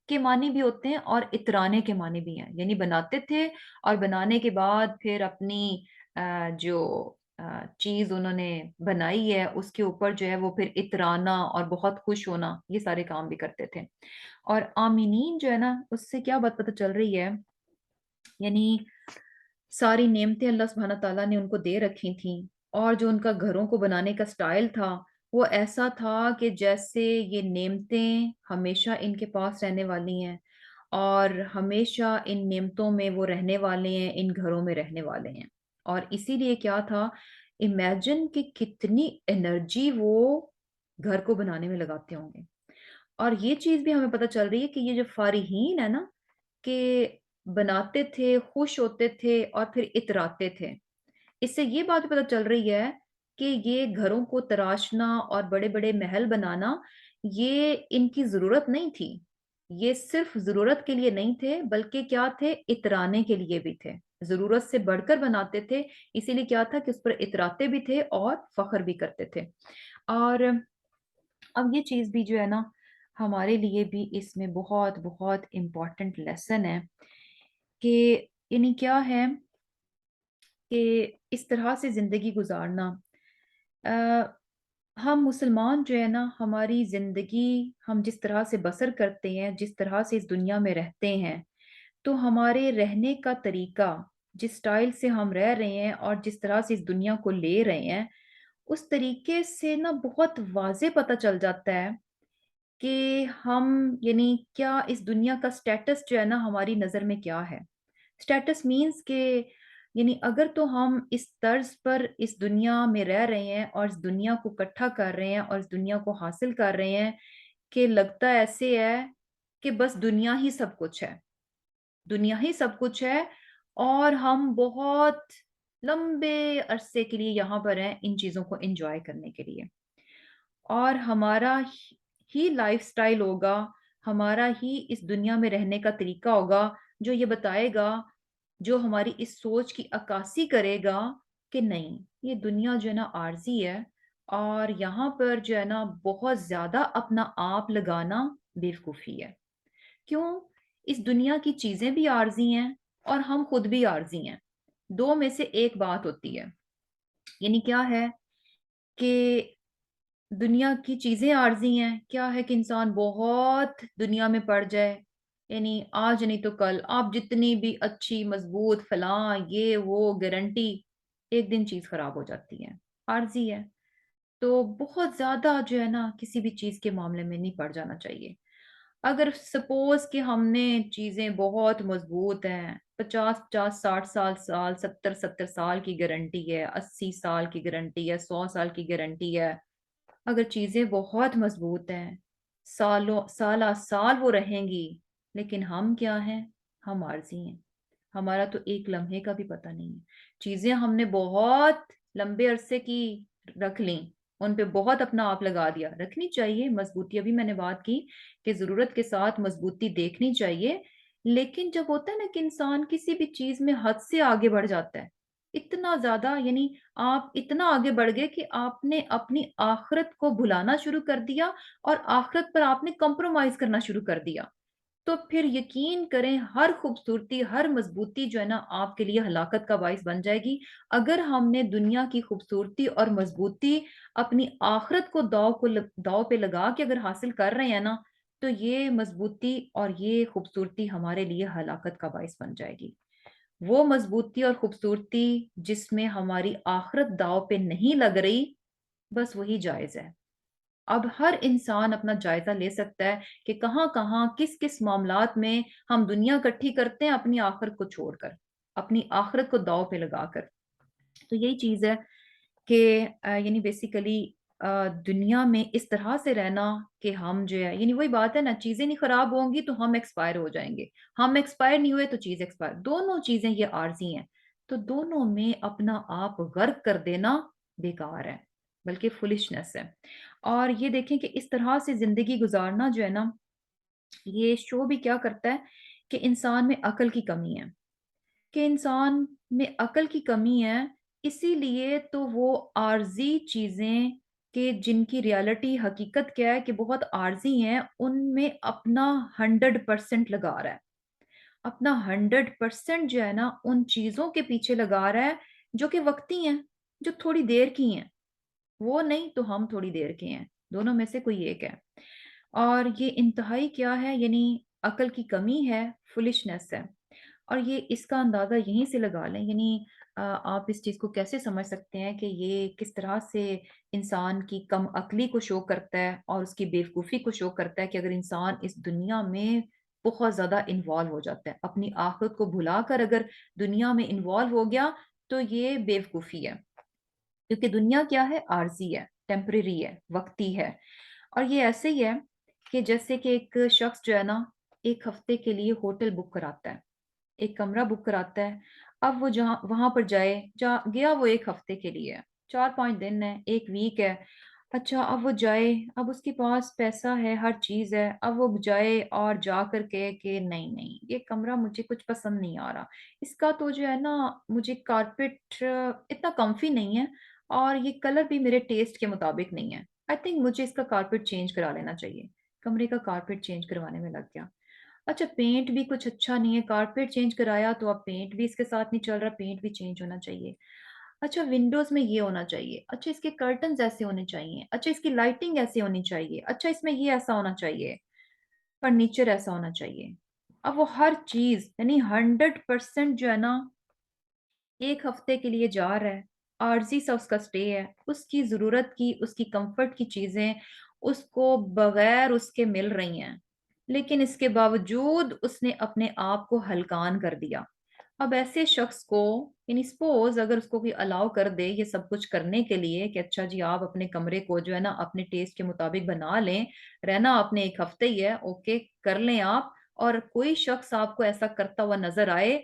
کے معنی بھی ہوتے ہیں اور اترانے کے معنی بھی ہیں، یعنی بناتے تھے اور بنانے کے بعد پھر اپنی جو چیز انہوں نے بنائی ہے اس کے اوپر جو ہے وہ پھر اترانا اور بہت خوش ہونا، یہ سارے کام بھی کرتے تھے۔ اور آمینین جو ہے نا اس سے کیا بات پتہ چل رہی ہے، یعنی ساری نعمتیں اللہ سبحانہ تعالیٰ نے ان کو دے رکھی تھیں، اور جو ان کا گھروں کو بنانے کا سٹائل تھا وہ ایسا تھا کہ جیسے یہ نعمتیں ہمیشہ ان کے پاس رہنے والی ہیں، اور ہمیشہ ان نعمتوں میں وہ رہنے والے ہیں، ان گھروں میں رہنے والے ہیں۔ اور اسی لیے کیا تھا، امیجن کہ کتنی انرجی وہ گھر کو بنانے میں لگاتے ہوں گے۔ اور یہ چیز بھی ہمیں پتہ چل رہی ہے کہ یہ جو فارحین ہے نا، کہ بناتے تھے، خوش ہوتے تھے اور پھر اتراتے تھے۔ اس سے یہ بات پتہ چل رہی ہے کہ یہ گھروں کو تراشنا اور بڑے-بڑے محل بنانا، یہ ان کی ضرورت نہیں تھی۔ یہ صرف ضرورت کے لیے نہیں تھے، بلکہ کیا تھے؟ اترانے کے لیے بھی تھے۔ ضرورت سے بڑھ کر بناتے تھے، اسی لیے کیا تھا کہ اس پر اتراتے بھی تھے اور فخر بھی کرتے تھے۔ اور اب یہ چیز بھی جو ہے نا، ہمارے لیے بھی اس میں بہت بہت امپورٹنٹ لیسن ہے کہ یعنی کیا ہے کہ اس طرح سے زندگی گزارنا، ہم مسلمان جو ہے نا، ہماری زندگی ہم جس طرح سے بسر کرتے ہیں، جس طرح سے اس دنیا میں رہتے ہیں، تو ہمارے رہنے کا طریقہ، جس سٹائل سے ہم رہ رہے ہیں اور جس طرح سے اس دنیا کو لے رہے ہیں، اس طریقے سے نا بہت واضح پتہ چل جاتا ہے کہ ہم یعنی کیا اس دنیا کا سٹیٹس جو ہے نا ہماری نظر میں کیا ہے۔ سٹیٹس مینز کہ یعنی اگر تو ہم اس طرز پر اس دنیا میں رہ رہے ہیں اور اس دنیا کو اکٹھا کر رہے ہیں اور اس دنیا کو حاصل کر رہے ہیں کہ لگتا ایسے ہے کہ بس دنیا ہی سب کچھ ہے، دنیا ہی سب کچھ ہے، اور ہم بہت لمبے عرصے کے لیے یہاں پر ہیں ان چیزوں کو انجوائے کرنے کے لیے، اور ہمارا ہی لائف سٹائل ہوگا، ہمارا ہی اس دنیا میں رہنے کا طریقہ ہوگا جو یہ بتائے گا، جو ہماری اس سوچ کی عکاسی کرے گا کہ نہیں، یہ دنیا جو ہے نا عارضی ہے، اور یہاں پر جو ہے نا بہت زیادہ اپنا آپ لگانا بیوقوفی ہے۔ کیوں؟ اس دنیا کی چیزیں بھی عارضی ہیں اور ہم خود بھی عارضی ہیں، دو میں سے ایک بات ہوتی ہے۔ یعنی کیا ہے کہ دنیا کی چیزیں عارضی ہیں، کیا ہے کہ انسان بہت دنیا میں پڑ جائے، یعنی آج نہیں تو کل آپ جتنی بھی اچھی مضبوط فلاں یہ وہ گارنٹی، ایک دن چیز خراب ہو جاتی ہے، عارضی ہے۔ تو بہت زیادہ جو ہے نا کسی بھی چیز کے معاملے میں نہیں پڑ جانا چاہیے۔ اگر سپوز کہ ہم نے چیزیں بہت مضبوط ہیں، 50 50 60 سال 70 70 سال کی گارنٹی ہے، 80 سال کی گارنٹی ہے، 100 سال کی گارنٹی ہے، اگر چیزیں بہت مضبوط ہیں، سالوں سالہ سال وہ رہیں گی، لیکن ہم کیا ہیں؟ ہم عارضی ہیں، ہمارا تو ایک لمحے کا بھی پتہ نہیں ہے۔ چیزیں ہم نے بہت لمبے عرصے کی رکھ لیں، ان پہ بہت اپنا آپ لگا دیا، رکھنی چاہیے مضبوطی، ابھی میں نے بات کی کہ ضرورت کے ساتھ مضبوطی دیکھنی چاہیے، لیکن جب ہوتا ہے نا کہ انسان کسی بھی چیز میں حد سے آگے بڑھ جاتا ہے، اتنا زیادہ، یعنی آپ اتنا آگے بڑھ گئے کہ آپ نے اپنی آخرت کو بھلانا شروع کر دیا اور آخرت پر آپ نے کمپرومائز کرنا شروع کر دیا، تو پھر یقین کریں ہر خوبصورتی، ہر مضبوطی جو ہے نا آپ کے لیے ہلاکت کا باعث بن جائے گی۔ اگر ہم نے دنیا کی خوبصورتی اور مضبوطی اپنی آخرت کو داؤ پہ لگا کے اگر حاصل کر رہے ہیں نا، تو یہ مضبوطی اور یہ خوبصورتی ہمارے لیے ہلاکت کا باعث بن جائے گی۔ وہ مضبوطی اور خوبصورتی جس میں ہماری آخرت داؤ پہ نہیں لگ رہی، بس وہی جائز ہے۔ اب ہر انسان اپنا جائزہ لے سکتا ہے کہ کہاں کہاں کس کس معاملات میں ہم دنیا اکٹھی کرتے ہیں اپنی آخرت کو چھوڑ کر، اپنی آخرت کو داؤ پہ لگا کر۔ تو یہی چیز ہے کہ یعنی بیسیکلی دنیا میں اس طرح سے رہنا کہ ہم جو ہے، یعنی وہی بات ہے نا، چیزیں نہیں خراب ہوں گی تو ہم ایکسپائر ہو جائیں گے، ہم ایکسپائر نہیں ہوئے تو چیز ایکسپائر، دونوں چیزیں یہ عارضی ہیں، تو دونوں میں اپنا آپ غرق کر دینا بیکار ہے، بلکہ فولشنس ہے۔ اور یہ دیکھیں کہ اس طرح سے زندگی گزارنا جو ہے نا، یہ شو بھی کیا کرتا ہے کہ انسان میں عقل کی کمی ہے، کہ انسان میں عقل کی کمی ہے، اسی لیے تو وہ عارضی چیزیں کہ جن کی ریالٹی حقیقت کیا ہے کہ بہت عارضی ہیں، ان میں اپنا 100% لگا رہا ہے، اپنا 100% جو ہے نا ان چیزوں کے پیچھے لگا رہا ہے جو کہ وقتی ہیں، جو تھوڑی دیر کی ہیں، وہ نہیں تو ہم تھوڑی دیر کے ہیں، دونوں میں سے کوئی ایک ہے۔ اور یہ انتہائی کیا ہے، یعنی عقل کی کمی ہے، فولشنس ہے۔ اور یہ اس کا اندازہ یہیں سے لگا لیں، یعنی آپ اس چیز کو کیسے سمجھ سکتے ہیں کہ یہ کس طرح سے انسان کی کم عقلی کو شو کرتا ہے اور اس کی بیوقوفی کو شو کرتا ہے کہ اگر انسان اس دنیا میں بہت زیادہ انوالو ہو جاتا ہے، اپنی آخرت کو بھلا کر اگر دنیا میں انوالو ہو گیا تو یہ بیوقوفی ہے، کیونکہ دنیا کیا ہے؟ عارضی ہے، ٹیمپریری ہے، وقتی ہے۔ اور یہ ایسے ہی ہے کہ جیسے کہ ایک شخص جو ہے نا ایک ہفتے کے لیے ہوٹل بک کراتا ہے، ایک کمرہ بک کراتا ہے، اب وہ جہاں وہاں پر گیا وہ 1 ہفتے کے لیے، 4 5 دن ہے، 1 ویک ہے۔ اچھا اب وہ جائے، اب اس کے پاس پیسہ ہے، ہر چیز ہے، اب وہ جائے اور جا کر کہے کہ نہیں نہیں یہ کمرہ مجھے کچھ پسند نہیں آ رہا، اس کا تو جو ہے نا مجھے کارپیٹ اتنا کمفی نہیں ہے، اور یہ کلر بھی میرے ٹیسٹ کے مطابق نہیں ہے، آئی تھنک مجھے اس کا کارپیٹ چینج کرا لینا چاہیے۔ کمرے کا کارپیٹ چینج کروانے میں لگ گیا۔ اچھا پینٹ بھی کچھ اچھا نہیں ہے، کارپیٹ چینج کرایا تو اب پینٹ بھی اس کے ساتھ نہیں چل رہا، پینٹ بھی چینج ہونا چاہیے۔ اچھا ونڈوز میں یہ ہونا چاہیے، اچھا اس کے کرٹنز ایسے ہونے چاہیے، اچھا اس کی لائٹنگ ایسی ہونی چاہیے، اچھا اس میں یہ ایسا ہونا چاہیے، فرنیچر ایسا ہونا چاہیے۔ اب وہ ہر چیز یعنی 100% جو ہے نا 1 ہفتے کے لیے جا رہا ہے، عارضی سا اس کا سٹے ہے، اس کی ضرورت کی، اس کی کمفرٹ کی چیزیں اس کو بغیر اس کے مل رہی ہیں، لیکن اس کے باوجود اس نے اپنے آپ کو ہلکان کر دیا۔ اب ایسے شخص کو یعنی سپوز اگر اس کو کوئی الاؤ کر دے یہ سب کچھ کرنے کے لیے کہ اچھا جی آپ اپنے کمرے کو جو ہے نا اپنے ٹیسٹ کے مطابق بنا لیں، رہنا آپ نے 1 ہفتے ہی ہے، اوکے کر لیں آپ، اور کوئی شخص آپ کو ایسا کرتا ہوا نظر آئے،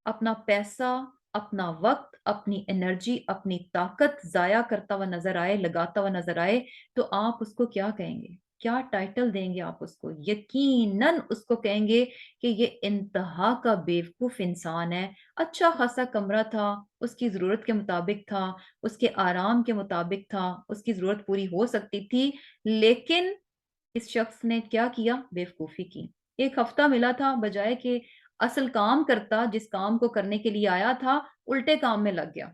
اپنا پیسہ، اپنا وقت، اپنی انرجی، اپنی طاقت ضائع کرتا ہوا نظر آئے، لگاتا ہوا نظر آئے، تو آپ اس کو کیا کہیں گے؟ کیا ٹائٹل دیں گے آپ اس کو؟ یقیناً اس کو کہیں گے کہ یہ انتہا کا بیوقوف انسان ہے۔ اچھا خاصا کمرہ تھا، اس کی ضرورت کے مطابق تھا، اس کے آرام کے مطابق تھا، اس کی ضرورت پوری ہو سکتی تھی، لیکن اس شخص نے کیا کیا؟ بیوقوفی کی۔ 1 ہفتہ ملا تھا، بجائے کہ اصل کام کرتا، جس کام کو کرنے کے لیے آیا تھا الٹے کام میں لگ گیا،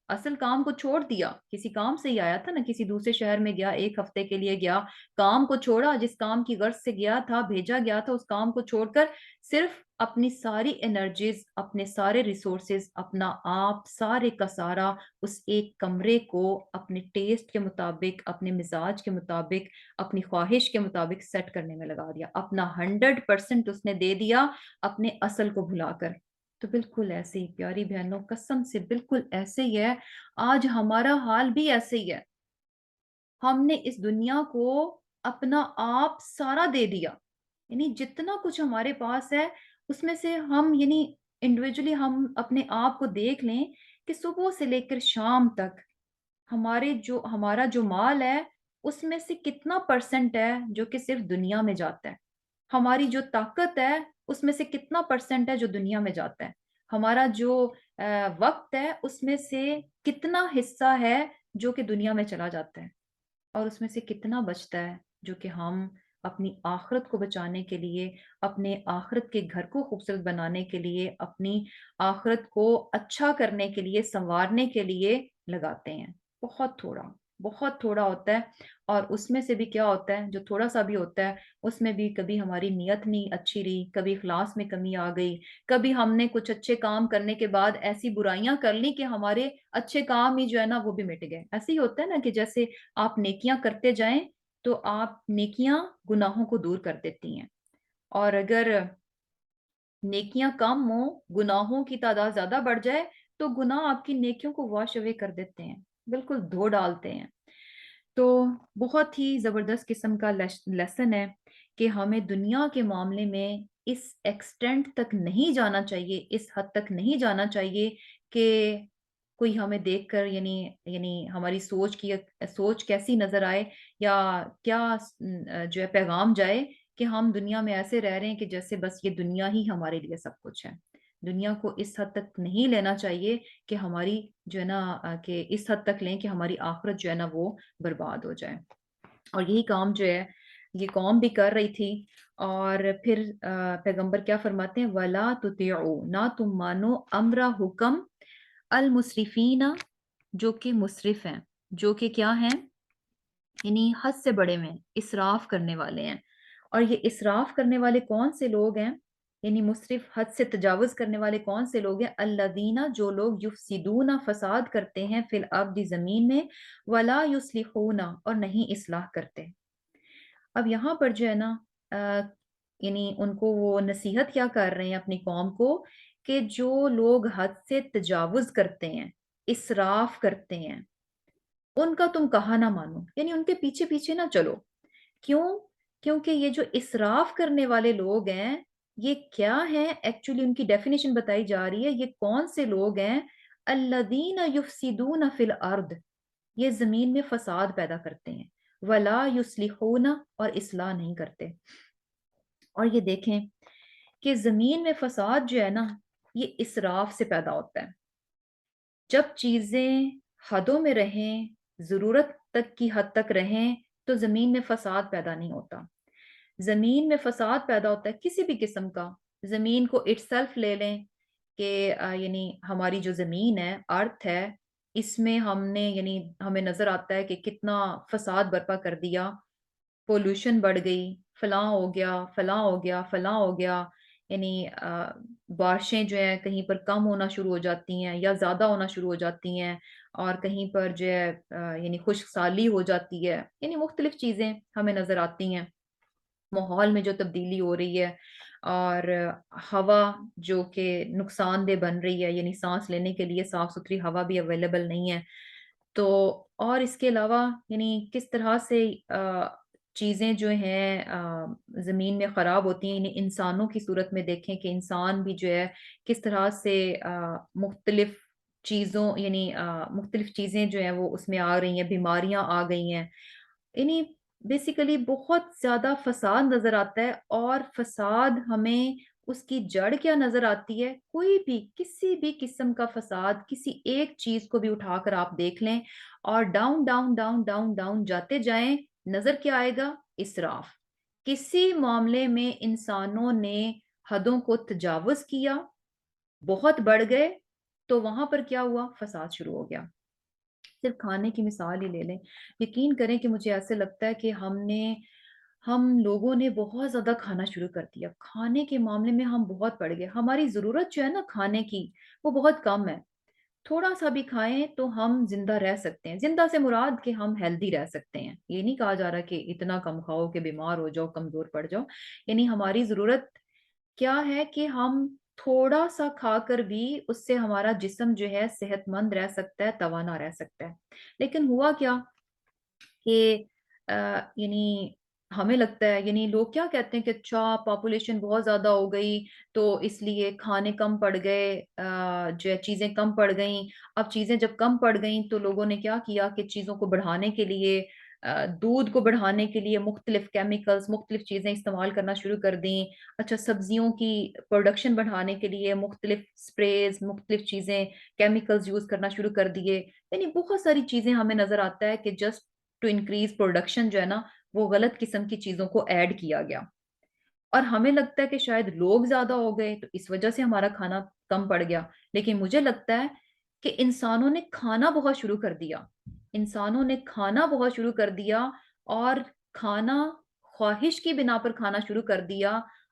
اصل کام کو چھوڑ دیا۔ کسی کام سے ہی آیا تھا نا، کسی دوسرے شہر میں گیا، 1 ہفتے کے لیے گیا، کام کو چھوڑا، جس کام کی غرض سے گیا تھا، بھیجا گیا تھا، اس کام کو چھوڑ کر صرف اپنی ساری انرجیز، اپنے سارے ریسورسز، اپنا آپ سارے کا سارا اس ایک کمرے کو اپنے ٹیسٹ کے مطابق، اپنے مزاج کے مطابق، اپنی خواہش کے مطابق سیٹ کرنے میں لگا دیا، اپنا 100% اس نے دے دیا اپنے اصل کو بھلا کر۔ تو بالکل ایسے ہی پیاری بہنوں، قسم سے بالکل ایسے ہی ہے، آج ہمارا حال بھی ایسے ہی ہے۔ ہم نے اس دنیا کو اپنا آپ سارا دے دیا، یعنی جتنا کچھ ہمارے پاس ہے اس میں سے ہم یعنی انڈیویجولی ہم اپنے آپ کو دیکھ لیں کہ صبح سے لے کر شام تک ہمارا جو مال ہے اس میں سے کتنا پرسنٹ ہے جو کہ صرف دنیا میں جاتا ہے، ہماری جو طاقت ہے اس میں سے کتنا پرسنٹ ہے جو دنیا میں جاتا ہے، ہمارا جو وقت ہے اس میں سے کتنا حصہ ہے جو کہ دنیا میں چلا جاتا ہے، اور اس میں سے کتنا بچتا ہے جو کہ ہم اپنی آخرت کو بچانے کے لیے، اپنے آخرت کے گھر کو خوبصورت بنانے کے لیے، اپنی آخرت کو اچھا کرنے کے لیے، سنوارنے کے لیے لگاتے ہیں۔ بہت تھوڑا، بہت تھوڑا ہوتا ہے، اور اس میں سے بھی کیا ہوتا ہے، جو تھوڑا سا بھی ہوتا ہے اس میں بھی کبھی ہماری نیت نہیں اچھی رہی، کبھی اخلاص میں کمی آ گئی، کبھی ہم نے کچھ اچھے کام کرنے کے بعد ایسی برائیاں کر لی کہ ہمارے اچھے کام ہی جو ہے نا وہ بھی مٹ گئے۔ ایسے ہی ہوتا ہے نا کہ جیسے آپ نیکیاں کرتے جائیں تو آپ نیکیاں گناہوں کو دور کر دیتی ہیں، اور اگر نیکیاں کم ہوں، گناہوں کی تعداد زیادہ بڑھ جائے تو گناہ آپ کی نیکیوں کو واش اوے کر دیتے ہیں، بالکل دھو ڈالتے ہیں۔ تو بہت ہی زبردست قسم کا لیسن ہے کہ ہمیں دنیا کے معاملے میں اس ایکسٹینٹ تک نہیں جانا چاہیے، اس حد تک نہیں جانا چاہیے کہ کوئی ہمیں دیکھ کر یعنی ہماری سوچ کیسی نظر آئے، یا کیا جو ہے پیغام جائے کہ ہم دنیا میں ایسے رہ رہے ہیں کہ جیسے بس یہ دنیا ہی ہمارے لیے سب کچھ ہے۔ دنیا کو اس حد تک نہیں لینا چاہیے کہ ہماری جو ہے نا کہ اس حد تک لیں کہ ہماری آخرت جو ہے نا وہ برباد ہو جائے۔ اور یہی کام جو ہے یہ قوم بھی کر رہی تھی، اور پھر پیغمبر کیا فرماتے ہیں؟ وَلَا تُطِيعُوا، نہ تم مانو امر حکم المسرفین، جو کہ مسرف ہیں، جو کہ کیا ہیں، یعنی حد سے بڑے میں اسراف کرنے والے ہیں۔ اور یہ اسراف کرنے والے کون سے لوگ ہیں؟ یعنی مسرف، حد سے تجاوز کرنے والے کون سے لوگ ہیں؟ الذین، جو لوگ یفسدون، فساد کرتے ہیں، فی الارض، زمین میں، ولا یصلحون، اور نہیں اصلاح کرتے۔ اب یہاں پر جو ہے نا یعنی ان کو وہ نصیحت کیا کر رہے ہیں اپنی قوم کو، کہ جو لوگ حد سے تجاوز کرتے ہیں، اسراف کرتے ہیں، ان کا تم کہا نہ مانو، یعنی ان کے پیچھے پیچھے نہ چلو۔ کیوں؟ کیونکہ یہ جو اسراف کرنے والے لوگ ہیں یہ کیا ہے؟ ایکچولی ان کی ڈیفینیشن بتائی جا رہی ہے، یہ کون سے لوگ ہیں؟ الذین یفسدون فی الارض، یہ زمین میں فساد پیدا کرتے ہیں، ولا یصلحون، اور اصلاح نہیں کرتے۔ اور یہ دیکھیں کہ زمین میں فساد جو ہے نا، یہ اسراف سے پیدا ہوتا ہے۔ جب چیزیں حدوں میں رہیں، ضرورت تک کی حد تک رہیں، تو زمین میں فساد پیدا نہیں ہوتا۔ زمین میں فساد پیدا ہوتا ہے کسی بھی قسم کا۔ زمین کو اٹ سیلف لے لیں کہ یعنی ہماری جو زمین ہے، ارتھ ہے، اس میں ہم نے یعنی ہمیں نظر آتا ہے کہ کتنا فساد برپا کر دیا، پولوشن بڑھ گئی، فلاں ہو گیا، فلاں ہو گیا، فلاں ہو گیا، یعنی بارشیں جو ہیں کہیں پر کم ہونا شروع ہو جاتی ہیں یا زیادہ ہونا شروع ہو جاتی ہیں، اور کہیں پر جو ہے یعنی خشک سالی ہو جاتی ہے، یعنی مختلف چیزیں ہمیں نظر آتی ہیں۔ ماحول میں جو تبدیلی ہو رہی ہے، اور ہوا جو کہ نقصان دہ بن رہی ہے، یعنی سانس لینے کے لیے صاف ستھری ہوا بھی اویلیبل نہیں ہے۔ تو اور اس کے علاوہ یعنی کس طرح سے چیزیں جو ہیں زمین میں خراب ہوتی ہیں، یعنی انسانوں کی صورت میں دیکھیں کہ انسان بھی جو ہے کس طرح سے مختلف چیزوں یعنی مختلف چیزیں جو ہیں وہ اس میں آ رہی ہیں، بیماریاں آ گئی ہیں، یعنی بیسیکلی بہت زیادہ فساد نظر آتا ہے۔ اور فساد ہمیں اس کی جڑ کیا نظر آتی ہے؟ کوئی بھی کسی بھی قسم کا فساد، کسی ایک چیز کو بھی اٹھا کر آپ دیکھ لیں اور down down down down down جاتے جائیں، نظر کیا آئے گا؟ اسراف۔ کسی معاملے میں انسانوں نے حدوں کو تجاوز کیا، بہت بڑھ گئے، تو وہاں پر کیا ہوا؟ فساد شروع ہو گیا۔ صرف کھانے کی مثال ہی لے لیں، یقین کریں کہ مجھے ایسے لگتا ہے کہ ہم لوگوں نے بہت زیادہ کھانا شروع کر دیا، کھانے کے معاملے میں ہم بہت بڑھ گئے، ہماری ضرورت جو ہے نا کھانے کی وہ بہت کم ہے۔ تھوڑا سا بھی کھائیں تو ہم زندہ رہ سکتے ہیں، زندہ سے مراد کہ ہم ہیلدی رہ سکتے ہیں، یہ نہیں کہا جا رہا کہ اتنا کم کھاؤ کہ بیمار ہو جاؤ، کمزور پڑ جاؤ، یعنی ہماری ضرورت کیا ہے کہ ہم تھوڑا سا کھا کر بھی اس سے ہمارا جسم جو ہے صحت مند رہ سکتا ہے، توانا رہ سکتا ہے۔ لیکن ہوا کیا کہ یعنی ہمیں لگتا ہے، یعنی لوگ کیا کہتے ہیں کہ اچھا پاپولیشن بہت زیادہ ہو گئی تو اس لیے کھانے کم پڑ گئے، جو ہے چیزیں کم پڑ گئیں۔ اب چیزیں جب کم پڑ گئیں تو لوگوں نے کیا کیا کہ چیزوں کو بڑھانے کے لیے، دودھ کو بڑھانے کے لیے مختلف کیمیکلز، مختلف چیزیں استعمال کرنا شروع کر دیں۔ اچھا سبزیوں کی پروڈکشن بڑھانے کے لیے مختلف سپریز، مختلف چیزیں، کیمیکلز یوز کرنا شروع کر دیے، یعنی بہت ساری چیزیں ہمیں نظر آتا ہے کہ جسٹ ٹو انکریز پروڈکشن جو ہے نا، وہ غلط قسم کی چیزوں کو ایڈ کیا گیا۔ اور ہمیں لگتا ہے کہ شاید لوگ زیادہ ہو گئے تو اس وجہ سے ہمارا کھانا کم پڑ گیا، لیکن مجھے لگتا ہے کہ انسانوں نے کھانا بہت شروع کر دیا، انسانوں نے کھانا بہت شروع کر دیا، اور کھانا خواہش کی بنا پر کھانا شروع کر دیا،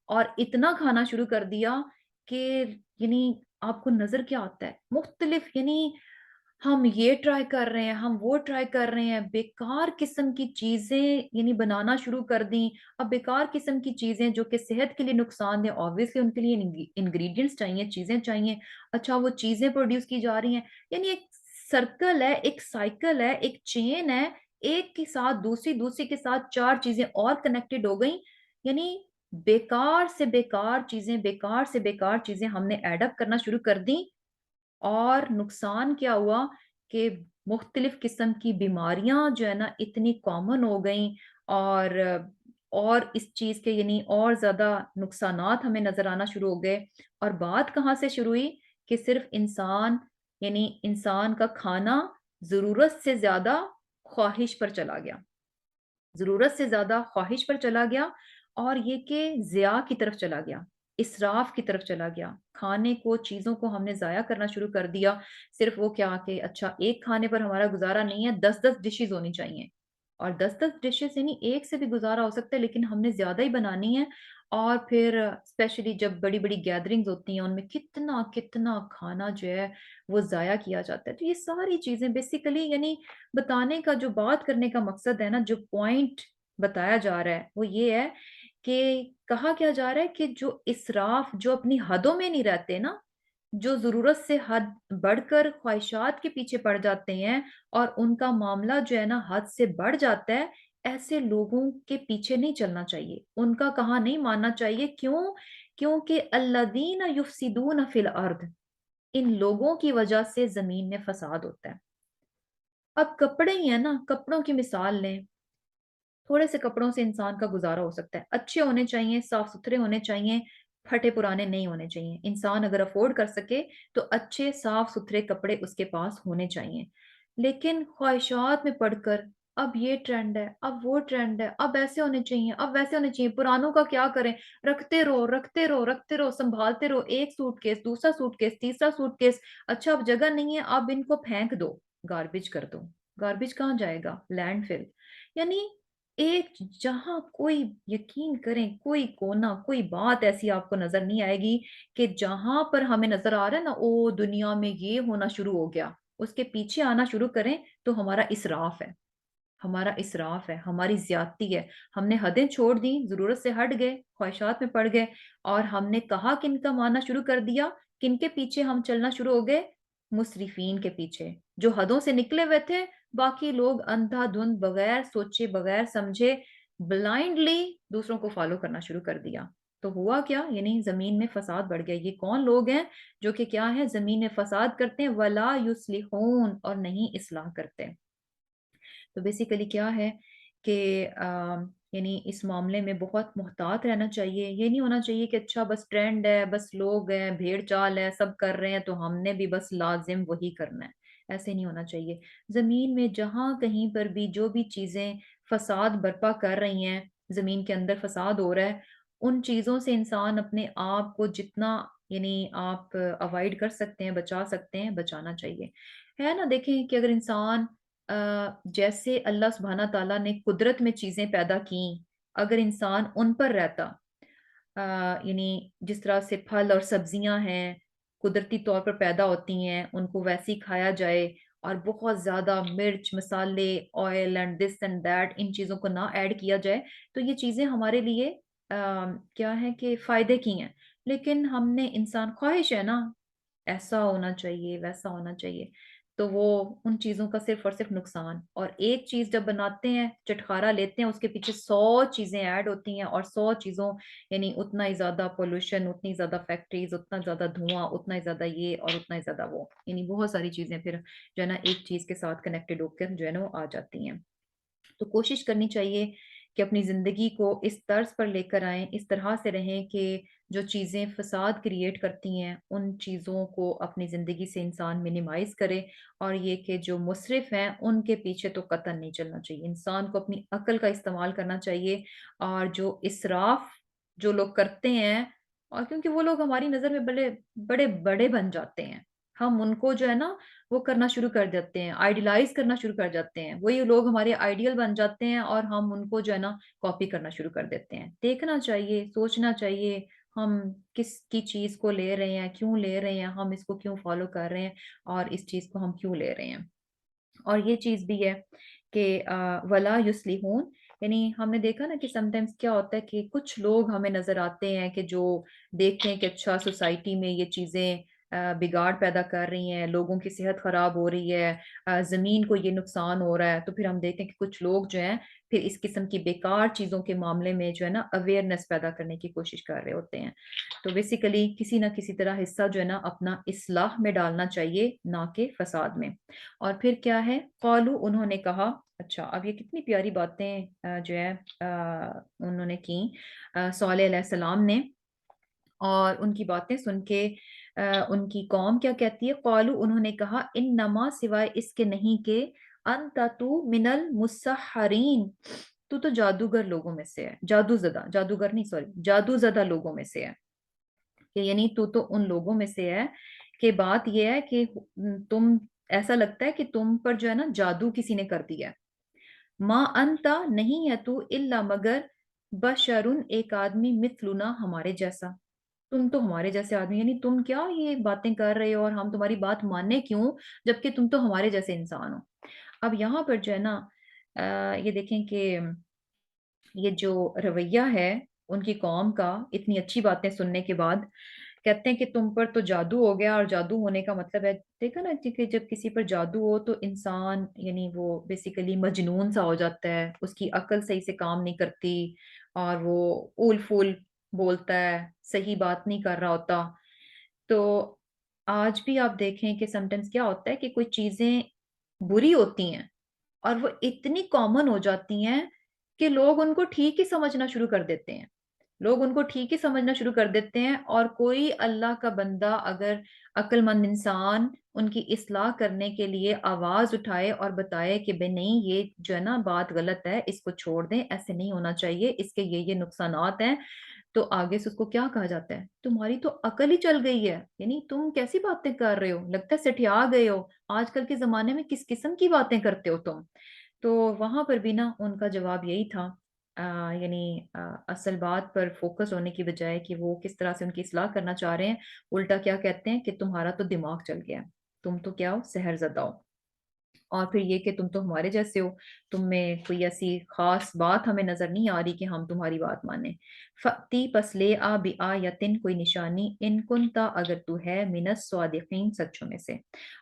اور اتنا کھانا شروع کر دیا کہ یعنی آپ کو نظر کیا آتا ہے؟ مختلف یعنی ہم یہ ٹرائی کر رہے ہیں، ہم وہ ٹرائی کر رہے ہیں، بیکار قسم کی چیزیں یعنی بنانا شروع کر دیں۔ اب بیکار قسم کی چیزیں جو کہ صحت کے لیے نقصان دہ، آبویسلی ان کے لیے انگریڈینٹس چاہیے، چیزیں چاہیے، اچھا وہ چیزیں پروڈیوس کی جا رہی ہیں، یعنی ایک سرکل ہے، ایک سائیکل ہے، ایک چین ہے، ایک کے ساتھ دوسری، دوسری کے ساتھ چار چیزیں اور کنیکٹڈ ہو گئیں، یعنی بیکار سے بیکار چیزیں، بیکار سے بیکار چیزیں ہم نے ایڈ اپ کرنا شروع کر دیں، اور نقصان کیا ہوا کہ مختلف قسم کی بیماریاں جو ہے نا اتنی کامن ہو گئیں، اور اس چیز کے یعنی اور زیادہ نقصانات ہمیں نظر آنا شروع ہو گئے۔ اور بات کہاں سے شروع ہوئی کہ صرف انسان یعنی انسان کا کھانا ضرورت سے زیادہ خواہش پر چلا گیا، ضرورت سے زیادہ خواہش پر چلا گیا، اور یہ کہ ضیاع کی طرف چلا گیا، اسراف کی طرف چلا گیا، کھانے کو، چیزوں کو ہم نے ضائع کرنا شروع کر دیا۔ صرف وہ کیا کہ اچھا ایک کھانے پر ہمارا گزارا نہیں ہے، 10 ڈشز ہونی چاہیے، اور 10 ڈشز یعنی ایک سے بھی گزارا ہو سکتا ہے، لیکن ہم نے زیادہ ہی بنانی ہے۔ اور پھر اسپیشلی جب بڑی بڑی گیدرنگز ہوتی ہیں، ان میں کتنا کتنا کھانا جو ہے وہ ضائع کیا جاتا ہے۔ تو یہ ساری چیزیں بیسیکلی یعنی بتانے کا، جو بات کرنے کا مقصد ہے نا، جو پوائنٹ بتایا جا رہا ہے وہ یہ ہے کہ کہا کیا جا رہا ہے کہ جو اسراف، جو اپنی حدوں میں نہیں رہتے نا، جو ضرورت سے حد بڑھ کر خواہشات کے پیچھے پڑ جاتے ہیں، اور ان کا معاملہ جو ہے نا حد سے بڑھ جاتا ہے، ایسے لوگوں کے پیچھے نہیں چلنا چاہیے، ان کا کہا نہیں ماننا چاہیے۔ کیوں کیونکہ الذین یفسدون فی الارض، ان لوگوں کی وجہ سے زمین میں فساد ہوتا ہے۔ اب کپڑے ہی ہیں نا، کپڑوں کی مثال لیں، تھوڑے سے کپڑوں سے انسان کا گزارا ہو سکتا ہے، اچھے ہونے چاہیے، صاف ستھرے ہونے چاہیے، پھٹے پرانے نہیں ہونے چاہیے۔ انسان اگر افورڈ کر سکے تو اچھے صاف ستھرے کپڑے اس کے پاس ہونے چاہیے، لیکن خواہشات میں پڑھ کر اب یہ ٹرینڈ ہے، اب وہ ٹرینڈ ہے، اب ایسے ہونے چاہیے، اب ویسے ہونے چاہیے، پرانوں کا کیا کریں، رکھتے رہو رکھتے رہو رکھتے رہو، سنبھالتے رہو، ایک سوٹ کیس، دوسرا سوٹ کیس، تیسرا سوٹ کیس، اچھا اب جگہ نہیں ہے، اب ان کو پھینک دو، گاربیج کر دو۔ گاربیج کہاں جائے گا؟ لینڈ فل۔ یعنی ایک جہاں کوئی، یقین کریں، کوئی کونا، کوئی بات ایسی آپ کو نظر نہیں آئے گی کہ جہاں پر ہمیں نظر آ رہا ہے نا او دنیا میں یہ ہونا شروع ہو گیا، اس کے پیچھے آنا شروع کریں تو ہمارا اسراف ہے، ہمارا اسراف ہے، ہماری زیادتی ہے۔ ہم نے حدیں چھوڑ دیں، ضرورت سے ہٹ گئے، خواہشات میں پڑ گئے، اور ہم نے کہا کن کا ماننا شروع کر دیا، کن کے پیچھے ہم چلنا شروع ہو گئے؟ مسرفین کے پیچھے، جو حدوں سے نکلے ہوئے تھے، باقی لوگ اندھا دھند، بغیر سوچے بغیر سمجھے، بلائنڈلی دوسروں کو فالو کرنا شروع کر دیا۔ تو ہوا کیا؟ یعنی زمین میں فساد بڑھ گیا۔ یہ کون لوگ ہیں جو کہ کیا ہے؟ زمین میں فساد کرتے ہیں، ولا یصلحون، اور نہیں اصلاح کرتے۔ تو بیسیکلی کیا ہے کہ یعنی اس معاملے میں بہت محتاط رہنا چاہیے۔ یہ نہیں ہونا چاہیے کہ اچھا بس ٹرینڈ ہے، بس لوگ ہیں، بھیڑ چال ہے، سب کر رہے ہیں تو ہم نے بھی بس لازم وہی کرنا ہے۔ ایسے نہیں ہونا چاہیے۔ زمین میں جہاں کہیں پر بھی جو بھی چیزیں فساد برپا کر رہی ہیں، زمین کے اندر فساد ہو رہا ہے، ان چیزوں سے انسان اپنے آپ کو جتنا یعنی آپ اوائڈ کر سکتے ہیں، بچا سکتے ہیں، بچانا چاہیے۔ ہے نا، دیکھیں کہ اگر انسان جیسے اللہ سبحانہ تعالیٰ نے قدرت میں چیزیں پیدا کیں، اگر انسان ان پر رہتا، یعنی جس طرح سے پھل اور سبزیاں ہیں قدرتی طور پر پیدا ہوتی ہیں، ان کو ویسے ہی کھایا جائے، اور بہت زیادہ مرچ مسالے، oil and this and that, ان چیزوں کو نہ ایڈ کیا جائے، تو یہ چیزیں ہمارے لیے کیا ہے کہ فائدے کی ہیں۔ لیکن ہم نے، انسان خواہش ہے نا، ایسا ہونا چاہیے، ویسا ہونا چاہیے، تو وہ ان چیزوں کا صرف اور صرف نقصان۔ اور ایک چیز جب بناتے ہیں، چٹخارا لیتے ہیں، اس کے پیچھے 100 چیزیں ایڈ ہوتی ہیں، اور 100 چیزوں یعنی اتنا ہی زیادہ پولوشن، اتنی زیادہ فیکٹریز، اتنا زیادہ دھواں، اتنا ہی زیادہ یہ اور اتنا ہی زیادہ وہ، یعنی بہت ساری چیزیں پھر جو ہے نا ایک چیز کے ساتھ کنیکٹڈ ہو کر جو ہے نا وہ آ جاتی ہیں۔ تو کوشش کرنی چاہیے کہ اپنی زندگی کو اس طرز پر لے کر آئیں، اس طرح سے رہیں کہ جو چیزیں فساد کریٹ کرتی ہیں ان چیزوں کو اپنی زندگی سے انسان منیمائز کرے، اور یہ کہ جو مصرف ہیں ان کے پیچھے تو قطعاً نہیں چلنا چاہیے۔ انسان کو اپنی عقل کا استعمال کرنا چاہیے، اور جو اسراف جو لوگ کرتے ہیں، اور کیونکہ وہ لوگ ہماری نظر میں بڑے بڑے بڑے بن جاتے ہیں، ہم ان کو جو ہے نا وہ کرنا شروع کر دیتے ہیں، آئیڈیلائز کرنا شروع کر جاتے ہیں، وہی لوگ ہمارے آئیڈیل بن جاتے ہیں، اور ہم ان کو جو ہے نا کاپی کرنا شروع کر دیتے ہیں۔ دیکھنا چاہیے، سوچنا چاہیے، ہم کس کی چیز کو لے رہے ہیں، کیوں لے رہے ہیں، ہم اس کو کیوں فالو کر رہے ہیں، اور اس چیز کو ہم کیوں لے رہے ہیں۔ اور یہ چیز بھی ہے کہ ولا یصلحون، یعنی ہم نے دیکھا نا کہ سم ٹائمز کیا ہوتا ہے کہ کچھ لوگ ہمیں نظر آتے ہیں کہ جو دیکھتے ہیں کہ اچھا سوسائٹی میں یہ چیزیں بگاڑ پیدا کر رہی ہیں، لوگوں کی صحت خراب ہو رہی ہے، زمین کو یہ نقصان ہو رہا ہے، تو پھر ہم دیکھتے ہیں کہ کچھ لوگ جو ہیں پھر اس قسم کی بیکار چیزوں کے معاملے میں جو ہے نا اویئرنیس پیدا کرنے کی کوشش کر رہے ہوتے ہیں۔ تو بیسیکلی کسی نہ کسی طرح حصہ جو ہے نا اپنا اصلاح میں ڈالنا چاہیے، نہ کہ فساد میں۔ اور پھر کیا ہے؟ قالو، انہوں نے کہا۔ اچھا، اب یہ کتنی پیاری باتیں جو ہے انہوں نے کی صالح علیہ السلام نے، اور ان کی باتیں سن کے ان کی قوم کیا کہتی ہے؟ قالو، انہوں نے کہا، انما، سوائے اس کے نہیں کہ، انت تو من المسحرین، تو جادوگر لوگوں میں سے ہے، جادو زدہ، جادوگر نہیں، سوری، جادو زدہ لوگوں میں سے ہے، کہ یعنی تو ان لوگوں میں سے ہے، کہ بات یہ ہے کہ تم، ایسا لگتا ہے کہ تم پر جو ہے نا جادو کسی نے کر دیا ہے۔ ما انتا، نہیں ہے تو، الا مگر، بشرن، ایک آدمی، مثلنا، ہمارے جیسا، تم تو ہمارے جیسے آدمی، یعنی تم کیا یہ باتیں کر رہے ہو، اور ہم تمہاری بات ماننے کیوں، جبکہ تم تو ہمارے جیسے انسان ہو۔ اب یہاں پر جو ہے نا یہ دیکھیں کہ یہ جو رویہ ہے ان کی قوم کا، اتنی اچھی باتیں سننے کے بعد کہتے ہیں کہ تم پر تو جادو ہو گیا، اور جادو ہونے کا مطلب ہے، دیکھا نا کہ جب کسی پر جادو ہو تو انسان یعنی وہ بیسیکلی مجنون سا ہو جاتا ہے، اس کی عقل صحیح سے کام نہیں کرتی، اور وہ اول فول بولتا ہے، صحیح بات نہیں کر رہا ہوتا۔ تو آج بھی آپ دیکھیں کہ سمٹائمز کیا ہوتا ہے کہ کوئی چیزیں بری ہوتی ہیں اور وہ اتنی کامن ہو جاتی ہیں کہ لوگ ان کو ٹھیک ہی سمجھنا شروع کر دیتے ہیں۔ لوگ ان کو ٹھیک ہی سمجھنا شروع کر دیتے ہیں، اور کوئی اللہ کا بندہ اگر عقل مند انسان ان کی اصلاح کرنے کے لیے آواز اٹھائے اور بتائے کہ بھئی نہیں، یہ جو ہے نا بات غلط ہے، اس کو چھوڑ دیں، ایسے نہیں ہونا چاہیے، اس کے یہ نقصانات ہیں، تو آگے سے اس کو کیا کہا جاتا ہے؟ تمہاری تو عقل ہی چل گئی ہے، یعنی تم کیسی باتیں کر رہے ہو، لگتا ہے سٹھیا گئے ہو، آج کل کے زمانے میں کس قسم کی باتیں کرتے ہو تم۔ تو وہاں پر بھی نا ان کا جواب یہی تھا، یعنی اصل بات پر فوکس ہونے کی بجائے کہ وہ کس طرح سے ان کی اصلاح کرنا چاہ رہے ہیں، الٹا کیا کہتے ہیں کہ تمہارا تو دماغ چل گیا ہے، تم تو کیا ہو، سحر زدہ ہو، اور پھر یہ کہ تم تو ہمارے جیسے ہو، تم میں کوئی ایسی خاص بات ہمیں نظر نہیں آ رہی کہ ہم تمہاری بات مانیں۔ فَأْتِ پس لے آ بِآیَةٍ کوئی نشانی، ان کنتا اگر تو ہے، من الصادقین سچوں میں سے۔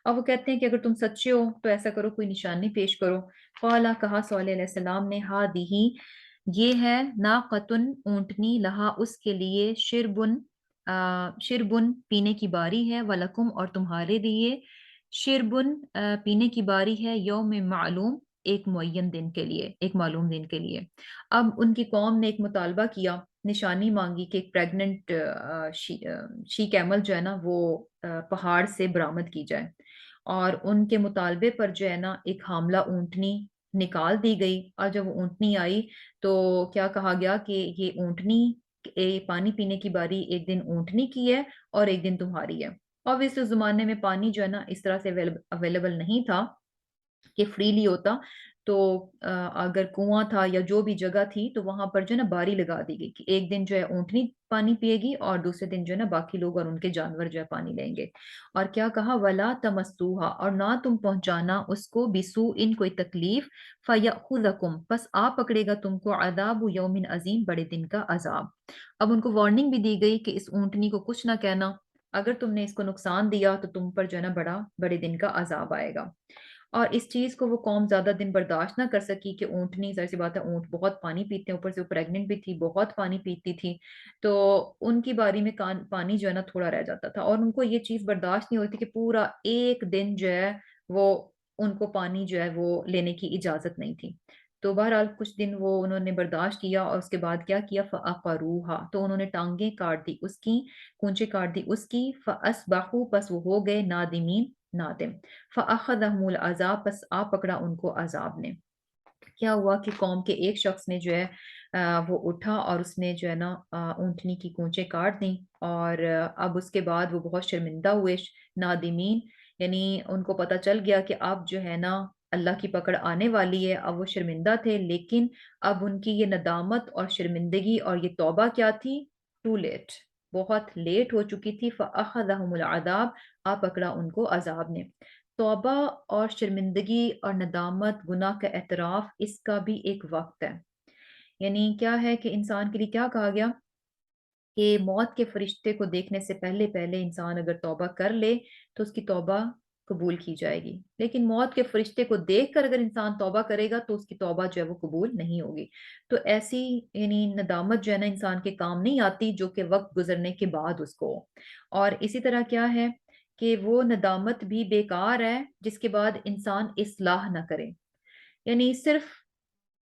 اب وہ کہتے ہیں کہ اگر تم سچے ہو تو ایسا کرو، کوئی نشانی پیش کرو۔ قالا کہا صلی اللہ علیہ وسلم نے، ہادی یہ ہے، ناقتن اونٹنی، لہا اس کے لیے، شربن پینے کی باری ہے، ولکم اور تمہارے لیے، شربن پینے کی باری ہے، یوم معلوم ایک معین دن کے لیے، ایک معلوم دن کے لیے۔ اب ان کی قوم نے ایک مطالبہ کیا، نشانی مانگی کہ ایک پریگننٹ شی کیمل جو ہے نا وہ پہاڑ سے برآمد کی جائے، اور ان کے مطالبے پر جو ہے نا ایک حاملہ اونٹنی نکال دی گئی، اور جب وہ اونٹنی آئی تو کیا کہا گیا کہ یہ اونٹنی، پانی پینے کی باری ایک دن اونٹنی کی ہے اور ایک دن تمہاری ہے۔ اور اس زمانے میں پانی جو ہے نا اس طرح سے اویلیبل نہیں تھا کہ فریلی ہوتا، تو اگر کنواں تھا یا جو بھی جگہ تھی تو وہاں پر جو ہے نا باری لگا دی گئی کہ ایک دن جو ہے اونٹنی پانی پیے گی اور دوسرے دن جو ہے نا باقی لوگ اور ان کے جانور جو ہے پانی لیں گے۔ اور کیا کہا، ولا تمسوہا اور نہ تم پہنچانا اس کو، بسو ان کوئی تکلیف، فیأخذکم پس آ پکڑے گا تم کو، عذاب یوم عظیم بڑے دن کا عذاب۔ اب ان کو وارننگ بھی دی گئی کہ اس اونٹنی کو کچھ نہ کہنا، اگر تم نے اس کو نقصان دیا تو تم پر جو ہے نا بڑے دن کا عذاب آئے گا۔ اور اس چیز کو وہ قوم زیادہ دن برداشت نہ کر سکی کہ اونٹنی، ظاہر سی بات ہے اونٹ بہت پانی پیتے ہیں، اوپر سے وہ پریگننٹ بھی تھی، بہت پانی پیتی تھی، تو ان کی باری میں پانی جو ہے نا تھوڑا رہ جاتا تھا، اور ان کو یہ چیز برداشت نہیں ہوتی کہ پورا ایک دن جو ہے وہ ان کو پانی جو ہے وہ لینے کی اجازت نہیں تھی۔ تو بہرحال کچھ دن وہ انہوں نے برداشت کیا، اور اس کے بعد کیا کیا، فَعَقَرُوهَا تو انہوں نے ٹانگیں کاٹ دی اس کی، کونچے کاٹ دی اس کی، فَأَصْبَحُوا پس وہ ہو گئے نادمین، نادم، فَأَخَذَهُمُ الْعَذَابُ پس آ پکڑا ان کو عذاب نے۔ کیا ہوا کہ قوم کے ایک شخص نے جو ہے وہ اٹھا اور اس نے جو ہے نا اونٹنی کی کونچیں کاٹ دیں، اور اب اس کے بعد وہ بہت شرمندہ ہوئے، نادمین، یعنی ان کو پتہ چل گیا کہ اب جو ہے نا اللہ کی پکڑ آنے والی ہے۔ اب وہ شرمندہ تھے، لیکن اب ان کی یہ ندامت اور شرمندگی اور یہ توبہ کیا تھی، ٹو لیٹ، بہت لیٹ ہو چکی تھی۔ فَأَخَذَهُمُ الْعَذَابُ آ پکڑا ان کو عذاب نے۔ توبہ اور شرمندگی اور ندامت، گناہ کا اعتراف، اس کا بھی ایک وقت ہے، یعنی کیا ہے کہ انسان کے لیے کیا کہا گیا کہ موت کے فرشتے کو دیکھنے سے پہلے پہلے انسان اگر توبہ کر لے تو اس کی توبہ قبول کی جائے گی، لیکن موت کے فرشتے کو دیکھ کر اگر انسان توبہ کرے گا تو اس کی توبہ جو ہے وہ قبول نہیں ہوگی۔ تو ایسی یعنی ندامت جو ہے نا انسان کے کام نہیں آتی جو کہ وقت گزرنے کے بعد اس کو ہو۔ اور اسی طرح کیا ہے کہ وہ ندامت بھی بیکار ہے جس کے بعد انسان اصلاح نہ کرے، یعنی صرف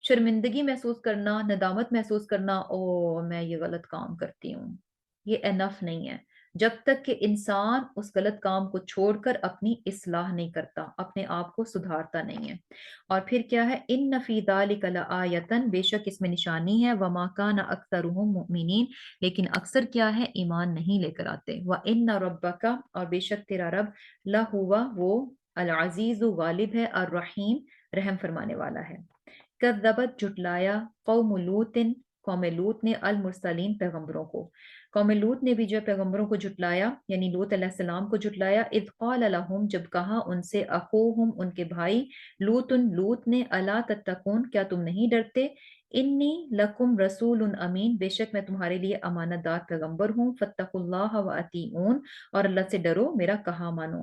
شرمندگی محسوس کرنا، ندامت محسوس کرنا، او میں یہ غلط کام کرتی ہوں، یہ انف نہیں ہے، جب تک کہ انسان اس غلط کام کو چھوڑ کر اپنی اصلاح نہیں کرتا، اپنے آپ کو سدھارتا نہیں ہے۔ اور پھر کیا ہے، ان فی ذلک لآیۃ بے شک اس میں نشانی ہے، وما کان اکثرهم مؤمنین لیکن اکثر کیا ہے، ایمان نہیں لے کر آتے، وان ربک اور بے شک تیرا رب، لہوا وہ، العزیز غالب ہے، الرحیم رحم فرمانے والا ہے۔ کذبت جھٹلایا، قوم لوط قوم لوط نے، المرسلین پیغمبروں کو، قوم لوط نے بھی جو پیغمبروں کو جھٹلایا، یعنی لوط علیہ السلام کو جھٹلایا، اذ قال لهم جب کہا ان سے، اخوہم ان کے بھائی، لوط نے، الا تتقون کیا تم نہیں ڈرتے، انی لکم رسول امین بے شک میں تمہارے لیے امانت دار پیغمبر ہوں، فاتقوا اللہ واطیعون اور اللہ سے ڈرو، میرا کہا مانو۔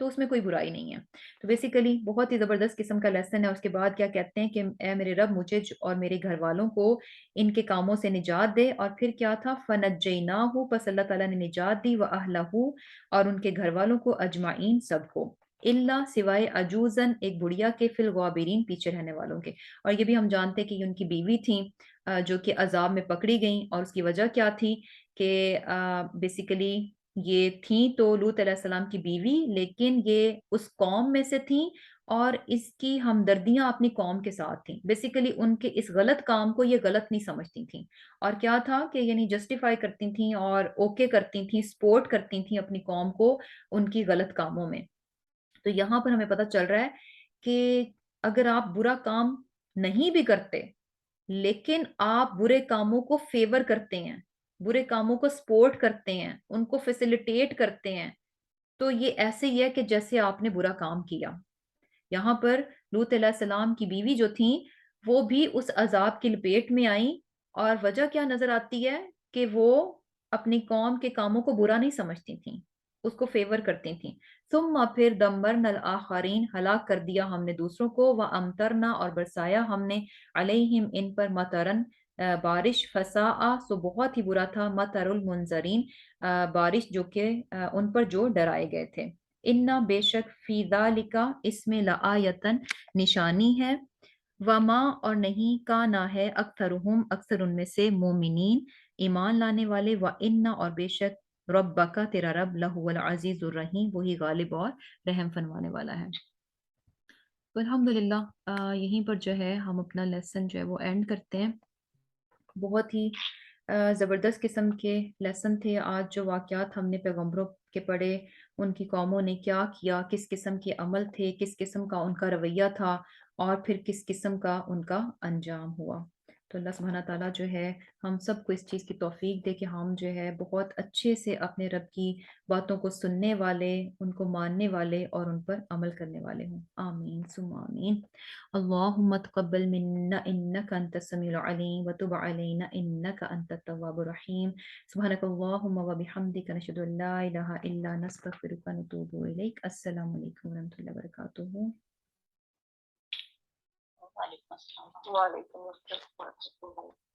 تو اس میں کوئی برائی نہیں ہے. تو بیسیکلی بہت ہی زبردست قسم کا لیسن ہے. اس کے بعد کیا کہتے ہیں کہ اے میرے رب مجھے اور میرے گھر والوں کو ان کے کاموں سے نجات دے. اور پھر کیا تھا؟ فَنَجَّيْنَاهُ، پس اللہ تعالیٰ نے نجات دی، وَأَهْلَهُ، اور ان کے گھر والوں کو، اجمعین سب کو، اللہ سوائے عجوزن ایک بڑھیا کے، فی الغابرین پیچھے رہنے والوں کے. اور یہ بھی ہم جانتے کہ یہ ان کی بیوی تھیں جو کہ عذاب میں پکڑی گئیں. اور اس کی وجہ کیا تھی کہ بیسیکلی یہ تھیں تو لوط علیہ السلام کی بیوی، لیکن یہ اس قوم میں سے تھیں اور اس کی ہمدردیاں اپنی قوم کے ساتھ تھیں. بیسیکلی ان کے اس غلط کام کو یہ غلط نہیں سمجھتی تھیں، اور کیا تھا کہ یعنی جسٹیفائی کرتی تھیں اور اوکے کرتی تھیں، سپورٹ کرتی تھیں اپنی قوم کو ان کی غلط کاموں میں. تو یہاں پر ہمیں پتہ چل رہا ہے کہ اگر آپ برا کام نہیں بھی کرتے لیکن آپ برے کاموں کو فیور کرتے ہیں، برے کاموں کو سپورٹ کرتے ہیں، ان کو فیسیلیٹیٹ کرتے ہیں، تو یہ ایسے ہی ہے کہ جیسے آپ نے برا کام کیا. یہاں پر لوط علیہ السلام کی بیوی جو تھیں وہ بھی اس عذاب کی لپیٹ میں آئیں، اور وجہ کیا نظر آتی ہے کہ وہ اپنی قوم کے کاموں کو برا نہیں سمجھتی تھیں، اس کو فیور کرتی تھیں. ثم پھر دمرنا الآخرین، ہلاک کر دیا ہم نے دوسروں کو، وامطرنا اور برسایا ہم نے، علیہم ان پر، مطرن بارش، فساء سو بہت ہی برا تھا، مطر المنذرین بارش جو کہ ان پر جو ڈرائے گئے تھے. انا بے شک فی ذالک اس میں لآیتن نشانی ہے، وما اور نہیں کا نہ ہے اکثرہم اکثر ان میں سے مومنین ایمان لانے والے، وَإِنَّ اور بے شک ربک تیرا رب لہو العزیز الرحیم وہی غالب اور رحم فرمانے والا ہے. تو الحمدللہ یہیں پر جو ہے ہم اپنا لیسن جو ہے وہ اینڈ کرتے ہیں. بہت ہی زبردست قسم کے لیسن تھے آج جو واقعات ہم نے پیغمبروں کے پڑھے، ان کی قوموں نے کیا کیا، کس قسم کے عمل تھے، کس قسم کا ان کا رویہ تھا، اور پھر کس قسم کا ان کا انجام ہوا. تو اللہ سبحانہ تعالیٰ جو ہے ہم سب کو اس چیز کی توفیق دے کہ ہم جو ہے بہت اچھے سے اپنے رب کی باتوں کو سننے والے، ان کو ماننے والے اور ان پر عمل کرنے والے ہوں. آمین ثم آمین. اللهم تقبل منا إنك أنت السميع العليم وتب علينا إنك أنت التواب الرحيم. سبحانك اللهم وبحمدك نشهد أن لا إله إلا أنت نستغفرك ونتوب إليك. السلام عليكم ورحمة الله وبركاته. وعلیکم السلام. وعلیکم السلام.